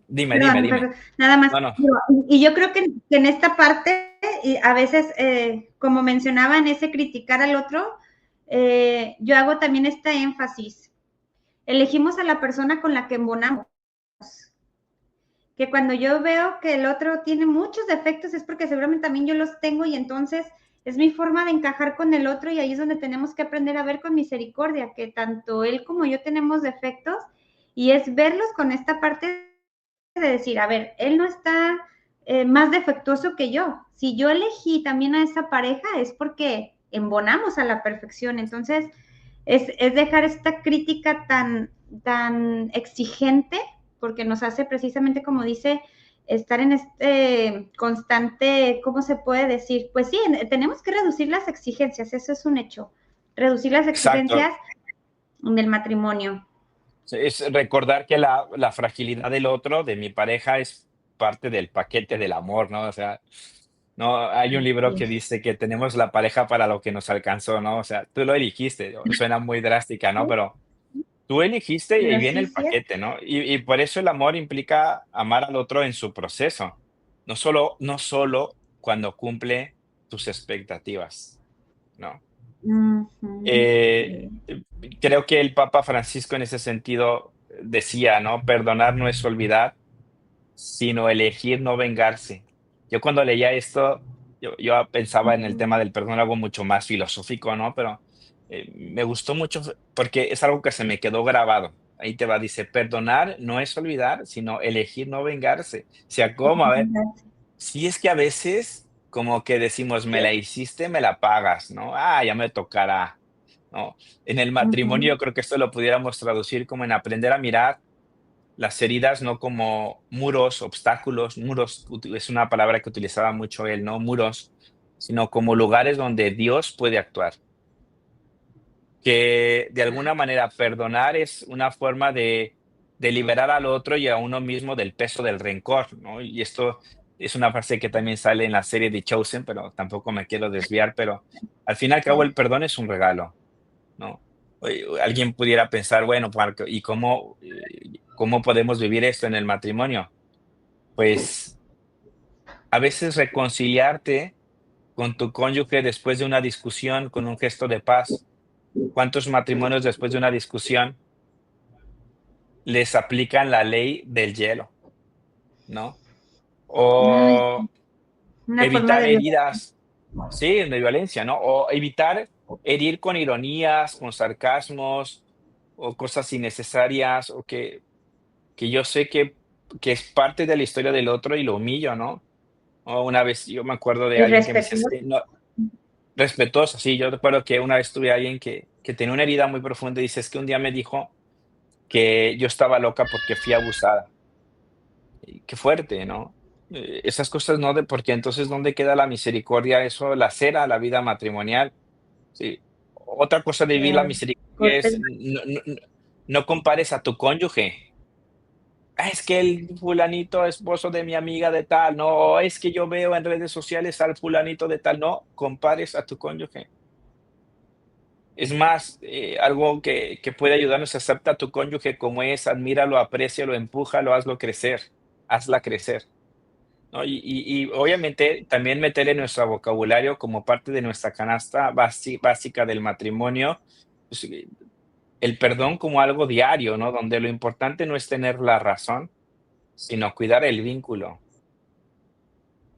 dime, dime, perdón, dime. perdón, nada más. No, no. Y yo creo que en esta parte, y a veces, como mencionaba en ese criticar al otro, yo hago también este énfasis. Elegimos a la persona con la que embonamos. Que cuando yo veo que el otro tiene muchos defectos es porque seguramente también yo los tengo y entonces es mi forma de encajar con el otro y ahí es donde tenemos que aprender a ver con misericordia, que tanto él como yo tenemos defectos y es verlos con esta parte de decir, a ver, él no está más defectuoso que yo. Si yo elegí también a esa pareja es porque embonamos a la perfección. Entonces, es dejar esta crítica tan exigente porque nos hace precisamente, como dice, estar en este constante, ¿cómo se puede decir? Pues sí, tenemos que reducir las exigencias, eso es un hecho. Reducir las Exacto. exigencias en el matrimonio. Es recordar que la fragilidad del otro, de mi pareja, es parte del paquete del amor, ¿no? O sea, no, hay un libro que Sí, dice que tenemos la pareja para lo que nos alcanzó, ¿no? O sea, tú lo elegiste, suena muy drástica, ¿no? Pero tú elegiste y ahí pero viene sí, el sí es. paquete, ¿no? Y por eso el amor implica amar al otro en su proceso, no solo cuando cumple tus expectativas, ¿no? Uh -huh, Eh, sí. creo que el Papa Francisco en ese sentido decía, ¿no? Perdonar no es olvidar, sino elegir no vengarse. Yo cuando leía esto, yo pensaba en el Uh tema del perdón, algo mucho más filosófico, ¿no? Pero me gustó mucho porque es algo que se me quedó grabado. Ahí te va, dice, perdonar no es olvidar, sino elegir no vengarse. O sea, ¿cómo? A ver, -huh. si es que a veces como que decimos, me la hiciste, me la pagas, ¿no? Ah, ya me tocará, ¿no? En el Uh -huh. matrimonio creo que esto lo pudiéramos traducir como en aprender a mirar las heridas no como muros, obstáculos, muros es una palabra que utilizaba mucho él, no muros, sino como lugares donde Dios puede actuar. Que de alguna manera perdonar es una forma de liberar al otro y a uno mismo del peso del rencor, ¿no? Y esto es una frase que también sale en la serie de Chosen, pero tampoco me quiero desviar, pero al fin y al cabo el perdón es un regalo, ¿no? Oye, alguien pudiera pensar, bueno, Marco, ¿y cómo podemos vivir esto en el matrimonio? Pues a veces reconciliarte con tu cónyuge después de una discusión con un gesto de paz. ¿Cuántos matrimonios después de una discusión les aplican la ley del hielo, ¿no? Ay, O una forma evitar de violencia. heridas, sí, de violencia, ¿no? O evitar herir con ironías, con sarcasmos o cosas innecesarias o que yo sé que que es parte de la historia del otro y lo humillo, ¿no? O una vez yo me acuerdo de Y alguien que me decía: "Es respetuoso. que no". Respetuoso, sí, yo recuerdo que una vez tuve a alguien que tenía una herida muy profunda y dice: "Es que un día me dijo que yo estaba loca porque fui abusada". Y qué fuerte, ¿no? Esas cosas no de porque entonces, ¿dónde queda la misericordia? Eso lacera la vida matrimonial, sí. Otra cosa de vivir la Claro. misericordia Golpes es no compares a tu cónyuge. "Ah, es que el fulanito esposo de mi amiga de tal, no, es que yo veo en redes sociales al fulanito de tal", no compares a tu cónyuge. Es más, algo que puede ayudarnos, acepta a tu cónyuge como es, admíralo, aprécialo, empújalo, hazlo crecer, hazla crecer, ¿no? Y obviamente también meter en nuestro vocabulario como parte de nuestra canasta básica del matrimonio, pues, el perdón como algo diario, ¿no? Donde lo importante no es tener la razón, sino cuidar el vínculo,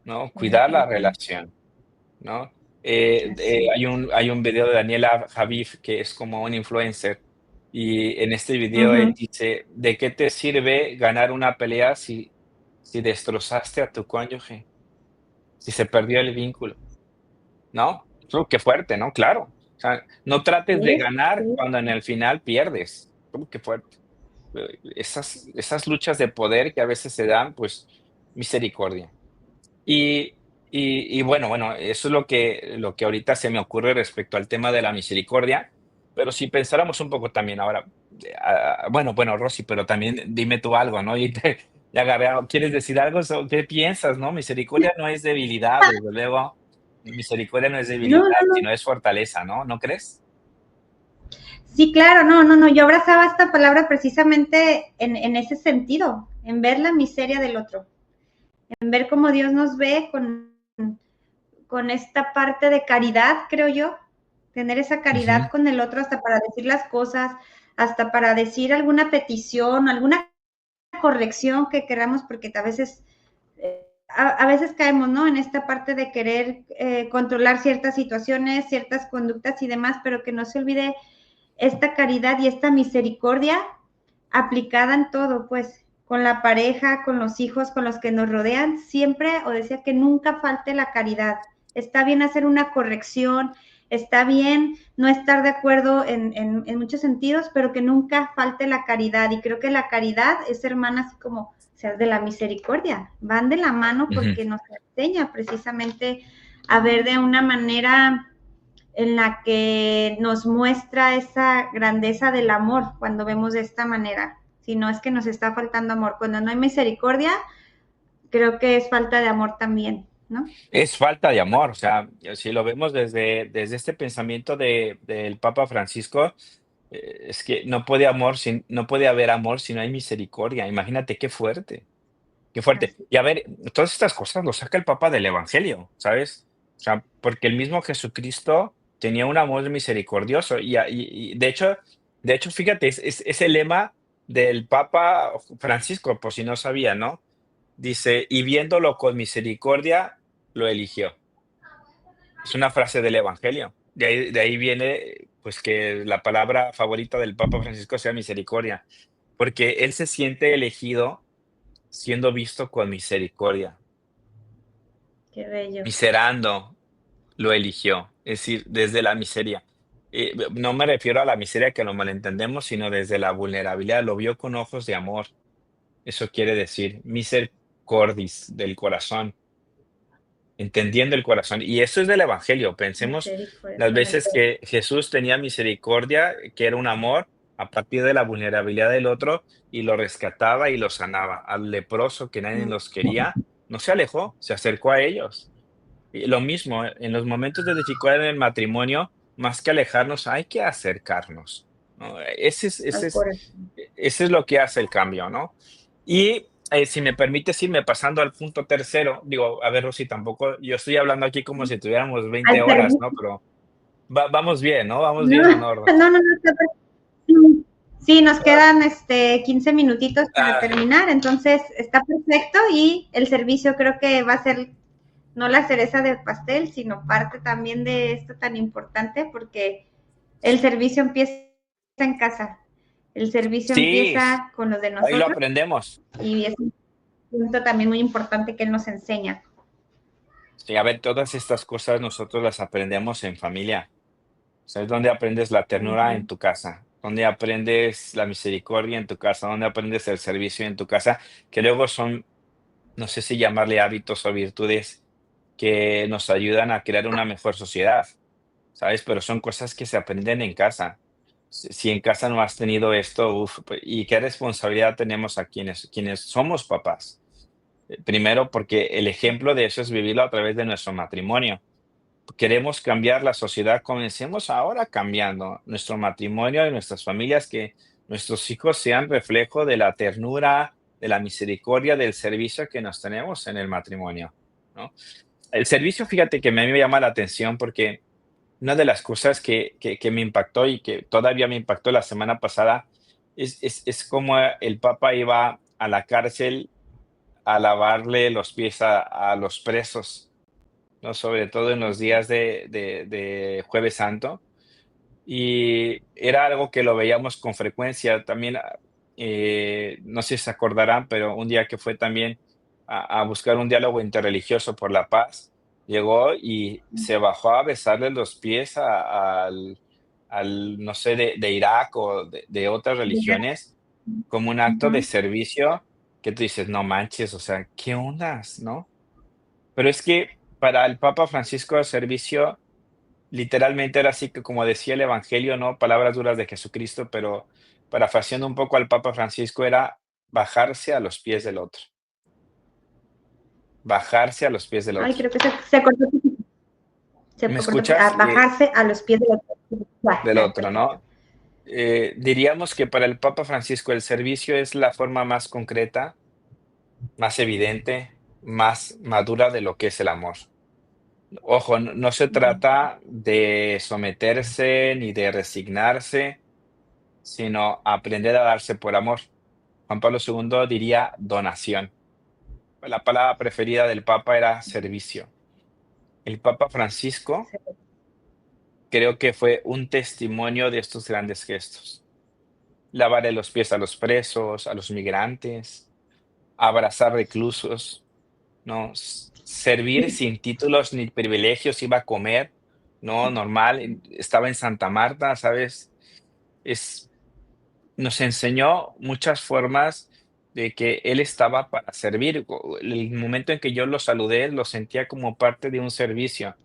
¿no? Cuidar la completamente. relación, ¿no? Así es. Hay un video de Daniela Javif, que es como un influencer, y en este video él Ujú. dice: "¿De qué te sirve ganar una pelea si destrozaste a tu cónyuge? Si se perdió el vínculo", ¿no? Qué fuerte, ¿no? Claro. O sea, no trates de Sí, ganar sí. cuando en el final pierdes. Qué fuerte. Esas luchas de poder que a veces se dan, pues, misericordia. Y bueno, eso es lo que ahorita se me ocurre respecto al tema de la misericordia, pero si pensáramos un poco también ahora, bueno, Rosy, pero también dime tú algo, ¿no? Y te agarré ¿quieres decir algo? ¿Qué piensas, no? Misericordia no es debilidad, desde luego, misericordia no es No, debilidad, no, no. sino es fortaleza, ¿no? ¿No crees? Sí, claro, no, no, no. Yo abrazaba esta palabra precisamente en ese sentido, en ver la miseria del otro, en ver cómo Dios nos ve con esta parte de caridad, creo yo, tener esa Ujú, caridad con el otro hasta para decir las cosas, hasta para decir alguna petición, alguna corrección que queramos, porque a veces, a veces caemos, ¿no? En esta parte de querer controlar ciertas situaciones, ciertas conductas y demás, pero que no se olvide esta caridad y esta misericordia aplicada en todo, pues, con la pareja, con los hijos, con los que nos rodean, siempre, o decía que nunca falte la caridad. Está bien hacer una corrección, está bien no estar de acuerdo en muchos sentidos, pero que nunca falte la caridad. Y creo que la caridad es hermana así como, o sea, de la misericordia. Van de la mano ujú. porque nos enseña precisamente a ver de una manera en la que nos muestra esa grandeza del amor cuando vemos de esta manera. Si no es que nos está faltando amor. Cuando no hay misericordia, creo que es falta de amor también, ¿no? Es falta de amor, o sea, si lo vemos desde este pensamiento del Papa Francisco, es que no puede haber amor si no hay misericordia. Imagínate qué fuerte, qué fuerte. Así. Y a ver, todas estas cosas lo saca el Papa del Evangelio, ¿sabes? O sea, porque el mismo Jesucristo tenía un amor misericordioso y de hecho, fíjate, es el lema del Papa Francisco, por si no sabía, ¿no? Dice: "Y viéndolo con misericordia, lo eligió". Es una frase del Evangelio. De ahí viene, pues, que la palabra favorita del Papa Francisco sea misericordia, porque él se siente elegido siendo visto con misericordia. Qué bello. Miserando lo eligió, es decir, desde la miseria. No me refiero a la miseria que lo malentendemos, sino desde la vulnerabilidad, lo vio con ojos de amor. Eso quiere decir misericordis, del corazón. Entendiendo el corazón. Y eso es del Evangelio. Pensemos Misericordia, las veces correcto. que Jesús tenía misericordia, que era un amor a partir de la vulnerabilidad del otro y lo rescataba y lo sanaba. Al leproso que nadie los quería, no se alejó, se acercó a ellos. Y lo mismo, en los momentos de dificultad en el matrimonio, más que alejarnos, hay que acercarnos, ¿no? Al corazón. Ese es lo que hace el cambio, ¿no? Y si me permites irme pasando al punto tercero, digo, a ver, Rosy, tampoco, yo estoy hablando aquí como si tuviéramos Al 20 horas, ¿no? servicio. Pero vamos bien, ¿no? Vamos No, bien, ¿o no, Rosy? no, no, no, sí, sí, nos quedan 15 minutitos para Ah, terminar, entonces está perfecto y el servicio creo que va a ser no la cereza del pastel, sino parte también de esto tan importante porque el servicio empieza en casa, el servicio sí, empieza con los de ahí lo nosotros aprendemos. y es punto también muy importante que él nos enseña. Sí, a ver, todas estas cosas nosotros las aprendemos en familia. ¿Sabes dónde aprendes la ternura? En Ujú. tu casa. ¿Dónde aprendes la misericordia? En tu casa. ¿Dónde aprendes el servicio? En tu casa. Que luego son, no sé si llamarle hábitos o virtudes que nos ayudan a crear una mejor sociedad, ¿sabes? Pero son cosas que se aprenden en casa. Si en casa no has tenido esto, uf, ¿y qué responsabilidad tenemos a quienes somos papás? Primero, porque el ejemplo de eso es vivirlo a través de nuestro matrimonio. Queremos cambiar la sociedad, comencemos ahora cambiando nuestro matrimonio y nuestras familias, que nuestros hijos sean reflejo de la ternura, de la misericordia, del servicio que nos tenemos en el matrimonio, ¿no? El servicio, fíjate que a mí me llama la atención porque una de las cosas que me impactó y que todavía me impactó la semana pasada es cómo el Papa iba a la cárcel a lavarle los pies a los presos, ¿no? Sobre todo en los días de Jueves Santo. Y era algo que lo veíamos con frecuencia. También, no sé si se acordarán, pero un día que fue también a buscar un diálogo interreligioso por la paz, llegó y se bajó a besarle los pies al no sé, de Irak o de otras religiones, como un acto de Ujú. servicio que tú dices: "No manches, o sea, ¿qué ondas?", ¿no? Pero es que para el Papa Francisco el servicio literalmente era así que como decía el evangelio, ¿no? Palabras duras de Jesucristo, pero parafraseando un poco al Papa Francisco era bajarse a los pies del otro, bajarse a los pies del Ay, otro. creo que se cortó, se ¿Me cortó, escuchas? a bajarse a los pies de la. Del Ya, otro, perfecto. ¿no? Diríamos que para el Papa Francisco el servicio es la forma más concreta, más evidente, más madura de lo que es el amor. Ojo, no se trata de someterse ni de resignarse, sino aprender a darse por amor. Juan Pablo II diría donación. La palabra preferida del Papa era servicio. El Papa Francisco creo que fue un testimonio de estos grandes gestos. Lavarle los pies a los presos, a los migrantes, abrazar reclusos, ¿no? Servir Sí. sin títulos ni privilegios, iba a comer, ¿no? Normal, estaba en Santa Marta, ¿sabes? Es, nos enseñó muchas formas de que él estaba para servir. El momento en que yo lo saludé, lo sentía como parte de un servicio.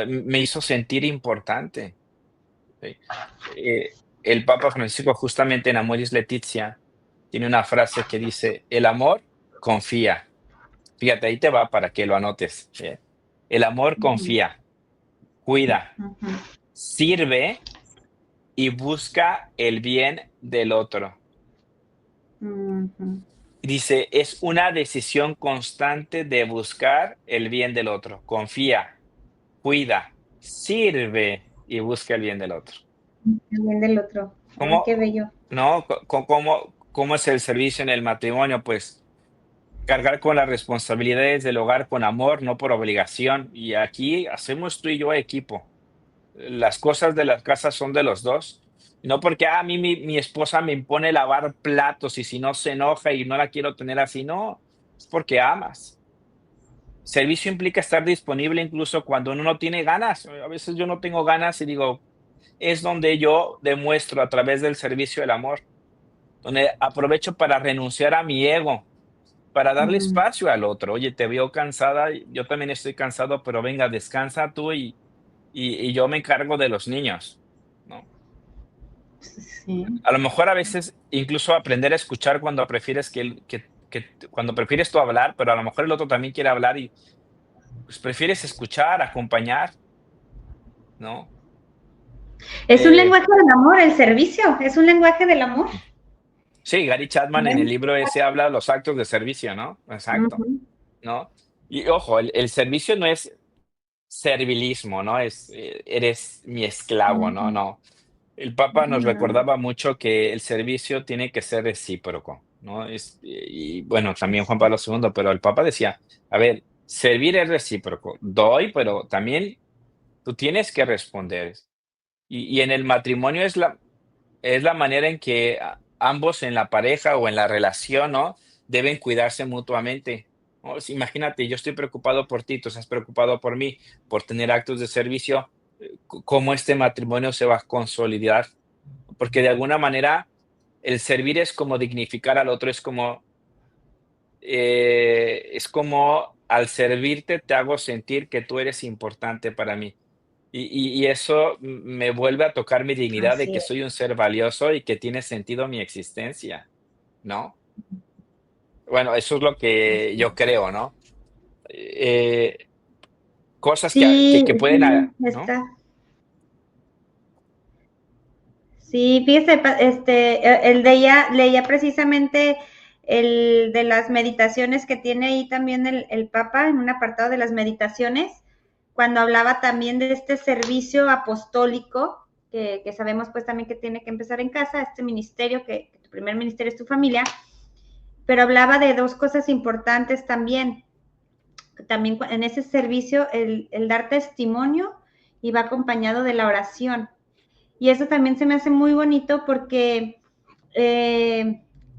Me hizo sentir importante. ¿Sí? El Papa Francisco, justamente en Amoris Laetitia, tiene una frase que dice: el amor confía. Fíjate, ahí te va para que lo anotes. ¿Sí? El amor Ujú, confía, cuida, ujú, sirve y busca el bien del otro. ujú. Dice, es una decisión constante de buscar el bien del otro. Confía, cuida, sirve y busca el bien del otro. También del otro. Ay, ¿Cómo, qué bello. no? ¿Cómo es el servicio en el matrimonio? Pues cargar con las responsabilidades del hogar con amor, no por obligación. Y aquí hacemos tú y yo equipo. Las cosas de las casas son de los dos. No porque a mí mi esposa me impone lavar platos y si no se enoja y no la quiero tener así, no, es porque amas. Servicio implica estar disponible incluso cuando uno no tiene ganas. A veces yo no tengo ganas y digo, es donde yo demuestro a través del servicio el amor, donde aprovecho para renunciar a mi ego, para darle Mm, espacio al otro. Oye, te veo cansada, yo también estoy cansado, pero venga, descansa tú y yo me encargo de los niños, ¿no? sí. A lo mejor a veces incluso aprender a escuchar cuando prefieres cuando prefieres tú hablar, pero a lo mejor el otro también quiere hablar y pues prefieres escuchar, acompañar, ¿no? Es un Eh, lenguaje del amor, el servicio, es un lenguaje del amor. sí, Gary Chapman en el Bueno, libro ese habla de los actos de servicio, ¿no? Exacto, ujú, ¿no? Y ojo, el servicio no es servilismo, ¿no? Es, eres mi esclavo, ¿no? ujú. No. El Papa nos No, no. recordaba mucho que el servicio tiene que ser recíproco, ¿no? Y bueno, también Juan Sí. Pablo II, pero el Papa decía, a ver, servir es recíproco, doy, pero también tú tienes que responder. Y en el matrimonio es la manera en que ambos en la pareja o en la relación, ¿no? deben cuidarse mutuamente. ¿No? Imagínate, yo estoy preocupado por ti, tú estás preocupado por mí, por tener actos de servicio, ¿cómo este matrimonio se va a consolidar? Porque de alguna manera el servir es como dignificar al otro, es como al servirte te hago sentir que tú eres importante para mí. Y eso me vuelve a tocar mi dignidad de Así que es. soy un ser valioso y que tiene sentido mi existencia, ¿no? Bueno, eso es lo que Así yo es. creo, ¿no? Eh, cosas Sí, que pueden, sí, ¿no? está. Sí, fíjese, él leía precisamente el de las meditaciones que tiene ahí también el Papa en un apartado de las meditaciones, cuando hablaba también de este servicio apostólico, que sabemos pues también que tiene que empezar en casa, este ministerio, que tu primer ministerio es tu familia, pero hablaba de dos cosas importantes también en ese servicio, el dar testimonio y va acompañado de la oración. Y eso también se me hace muy bonito porque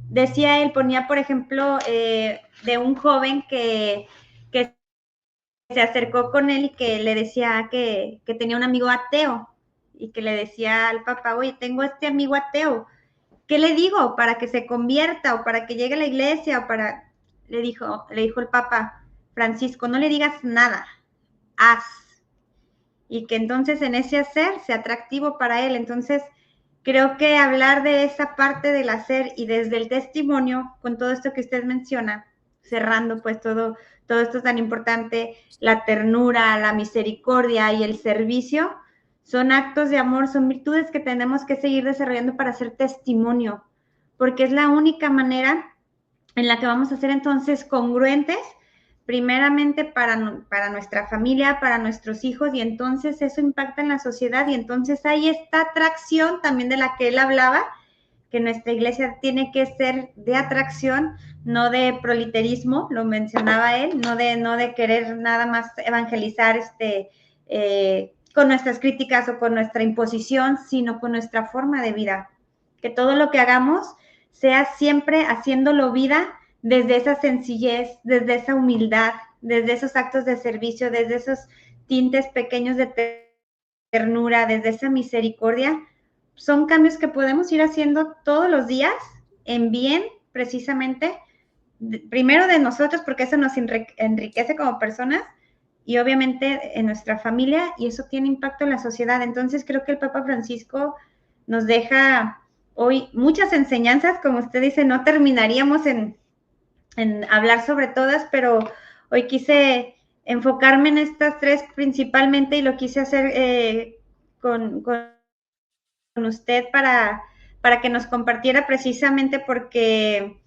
decía él, ponía por ejemplo de un joven que se acercó con él y que le decía que tenía un amigo ateo y que le decía al papá, oye, tengo este amigo ateo, ¿qué le digo para que se convierta o para que llegue a la iglesia o para... le dijo el Papa Francisco, no le digas nada, haz. Y que entonces en ese hacer sea atractivo para él. Entonces, creo que hablar de esa parte del hacer y desde el testimonio, con todo esto que usted menciona, cerrando pues todo esto tan importante, la ternura, la misericordia y el servicio, son actos de amor, son virtudes que tenemos que seguir desarrollando para hacer testimonio, porque es la única manera en la que vamos a ser entonces congruentes, primeramente para nuestra familia, para nuestros hijos, y entonces eso impacta en la sociedad, y entonces hay esta atracción también de la que él hablaba, que nuestra iglesia tiene que ser de atracción, no de proliterismo, lo mencionaba él, no de querer nada más evangelizar con nuestras críticas o con nuestra imposición, sino con nuestra forma de vida. Que todo lo que hagamos sea siempre haciéndolo vida desde esa sencillez, desde esa humildad, desde esos actos de servicio, desde esos tintes pequeños de ternura, desde esa misericordia. Son cambios que podemos ir haciendo todos los días en bien, precisamente, primero de nosotros, porque eso nos enriquece como personas, y obviamente en nuestra familia, y eso tiene impacto en la sociedad. Entonces creo que el Papa Francisco nos deja hoy muchas enseñanzas, como usted dice, no terminaríamos en hablar sobre todas, pero hoy quise enfocarme en estas tres principalmente y lo quise hacer con usted para que nos compartiera precisamente porque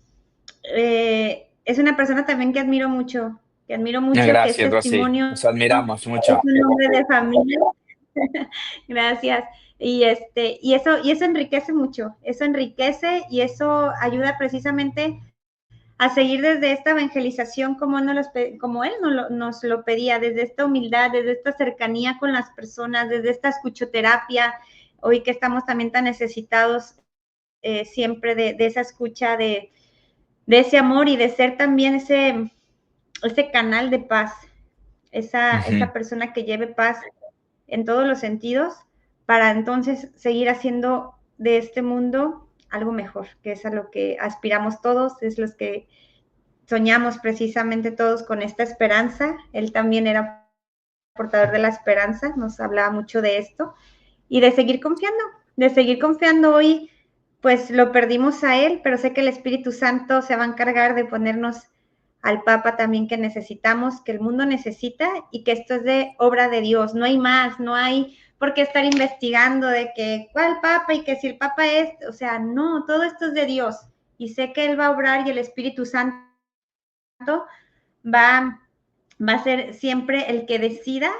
es una persona también que admiro mucho, que es Gracias, Rosy. testimonio, Nos admiramos es mucho. un hombre de familia. Gracias. Y eso enriquece mucho, eso enriquece y eso ayuda precisamente a seguir desde esta evangelización como él nos lo pedía, desde esta humildad, desde esta cercanía con las personas, desde esta escuchoterapia, hoy que estamos también tan necesitados siempre de esa escucha, de ese amor y de ser también ese canal de paz, Ujú. esa persona que lleve paz en todos los sentidos, para entonces seguir haciendo de este mundo algo mejor, que es a lo que aspiramos todos, es los que soñamos precisamente todos con esta esperanza. Él también era portador de la esperanza, nos hablaba mucho de esto y de seguir confiando hoy. Pues lo perdimos a él, pero sé que el Espíritu Santo se va a encargar de ponernos al Papa también que necesitamos, que el mundo necesita y que esto es de obra de Dios, no hay más, no hay por qué estar investigando de que cuál Papa y que si el Papa es, o sea, no, todo esto es de Dios y sé que Él va a obrar y el Espíritu Santo va, va a ser siempre el que decida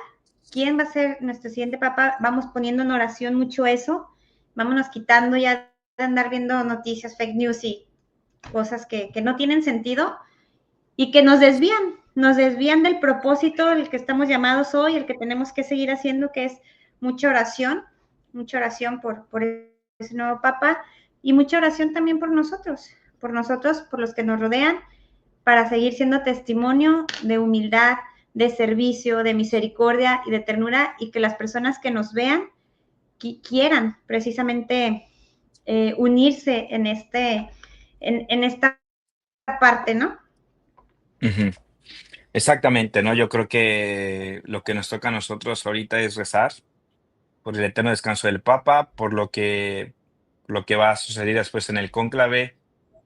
quién va a ser nuestro siguiente papa. Vamos poniendo en oración mucho eso. Vámonos quitando ya de andar viendo noticias, fake news y cosas que no tienen sentido y que nos desvían del propósito, el que estamos llamados hoy, el que tenemos que seguir haciendo, que es mucha oración por ese nuevo papa y mucha oración también por nosotros, por los que nos rodean para seguir siendo testimonio de humildad, de servicio, de misericordia y de ternura, y que las personas que nos vean quieran precisamente unirse en esta parte, ¿no? Ujú. Exactamente, ¿no? Yo creo que lo que nos toca a nosotros ahorita es rezar por el eterno descanso del Papa, por lo que va a suceder después en el cónclave,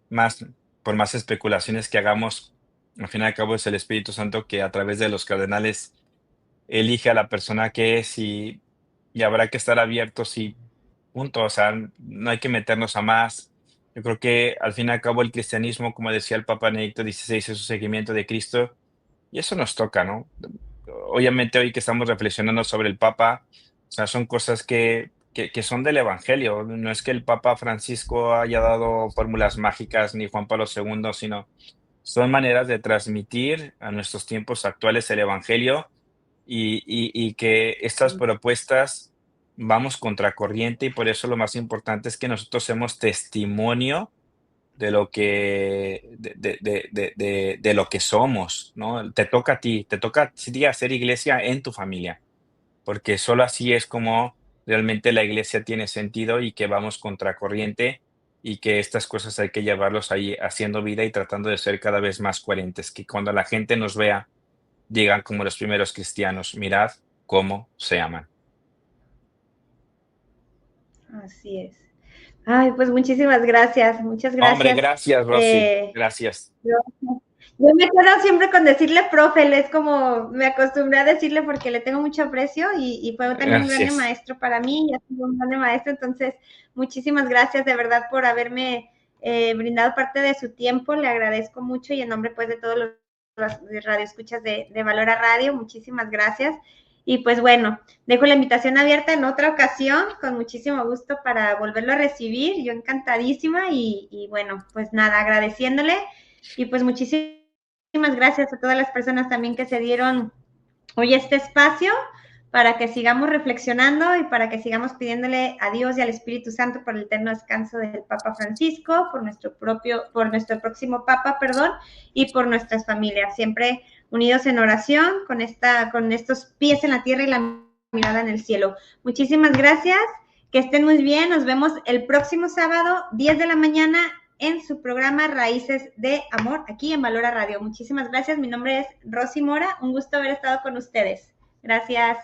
más por más especulaciones que hagamos, al fin y al cabo es el Espíritu Santo que a través de los cardenales elige a la persona que es y habrá que estar abiertos y punto, o sea, no hay que meternos a más. Yo creo que al fin y al cabo el cristianismo, como decía el Papa Benedicto XVI, es un seguimiento de Cristo y eso nos toca, ¿no? Obviamente hoy que estamos reflexionando sobre el Papa, o sea, son cosas que son del Evangelio. No es que el Papa Francisco haya dado fórmulas mágicas ni Juan Pablo II, sino son maneras de transmitir a nuestros tiempos actuales el Evangelio y que estas propuestas vamos contracorriente y por eso lo más importante es que nosotros seamos testimonio de lo que de lo que somos, ¿no? Te toca a ti, te toca a ti hacer iglesia en tu familia, porque solo así es como realmente la iglesia tiene sentido y que vamos contracorriente y que estas cosas hay que llevarlos ahí haciendo vida y tratando de ser cada vez más coherentes, que cuando la gente nos vea, digan como los primeros cristianos, mirad cómo se aman. Así es. Ay, pues muchísimas gracias, muchas Hombre, gracias. gracias, Rosy, gracias. Yo, yo me quedo siempre con decirle profe, es como me acostumbré a decirle porque le tengo mucho aprecio y fue también un gran Gracias. maestro para mí, y ha sido un gran maestro, entonces muchísimas gracias de verdad por haberme brindado parte de su tiempo, le agradezco mucho y en nombre pues de todos los radioescuchas de Valora Radio, muchísimas gracias. Y pues bueno, dejo la invitación abierta en otra ocasión, con muchísimo gusto para volverlo a recibir, yo encantadísima y bueno, pues nada, agradeciéndole y pues muchísimas gracias a todas las personas también que se dieron hoy este espacio para que sigamos reflexionando y para que sigamos pidiéndole a Dios y al Espíritu Santo por el eterno descanso del Papa Francisco, por nuestro próximo Papa, perdón, y por nuestras familias, siempre unidos en oración con estos pies en la tierra y la mirada en el cielo. Muchísimas gracias, que estén muy bien, nos vemos el próximo sábado, 10 de la mañana, en su programa Raíces de Amor, aquí en Valora Radio. Muchísimas gracias, mi nombre es Rosy Mora, un gusto haber estado con ustedes. Gracias.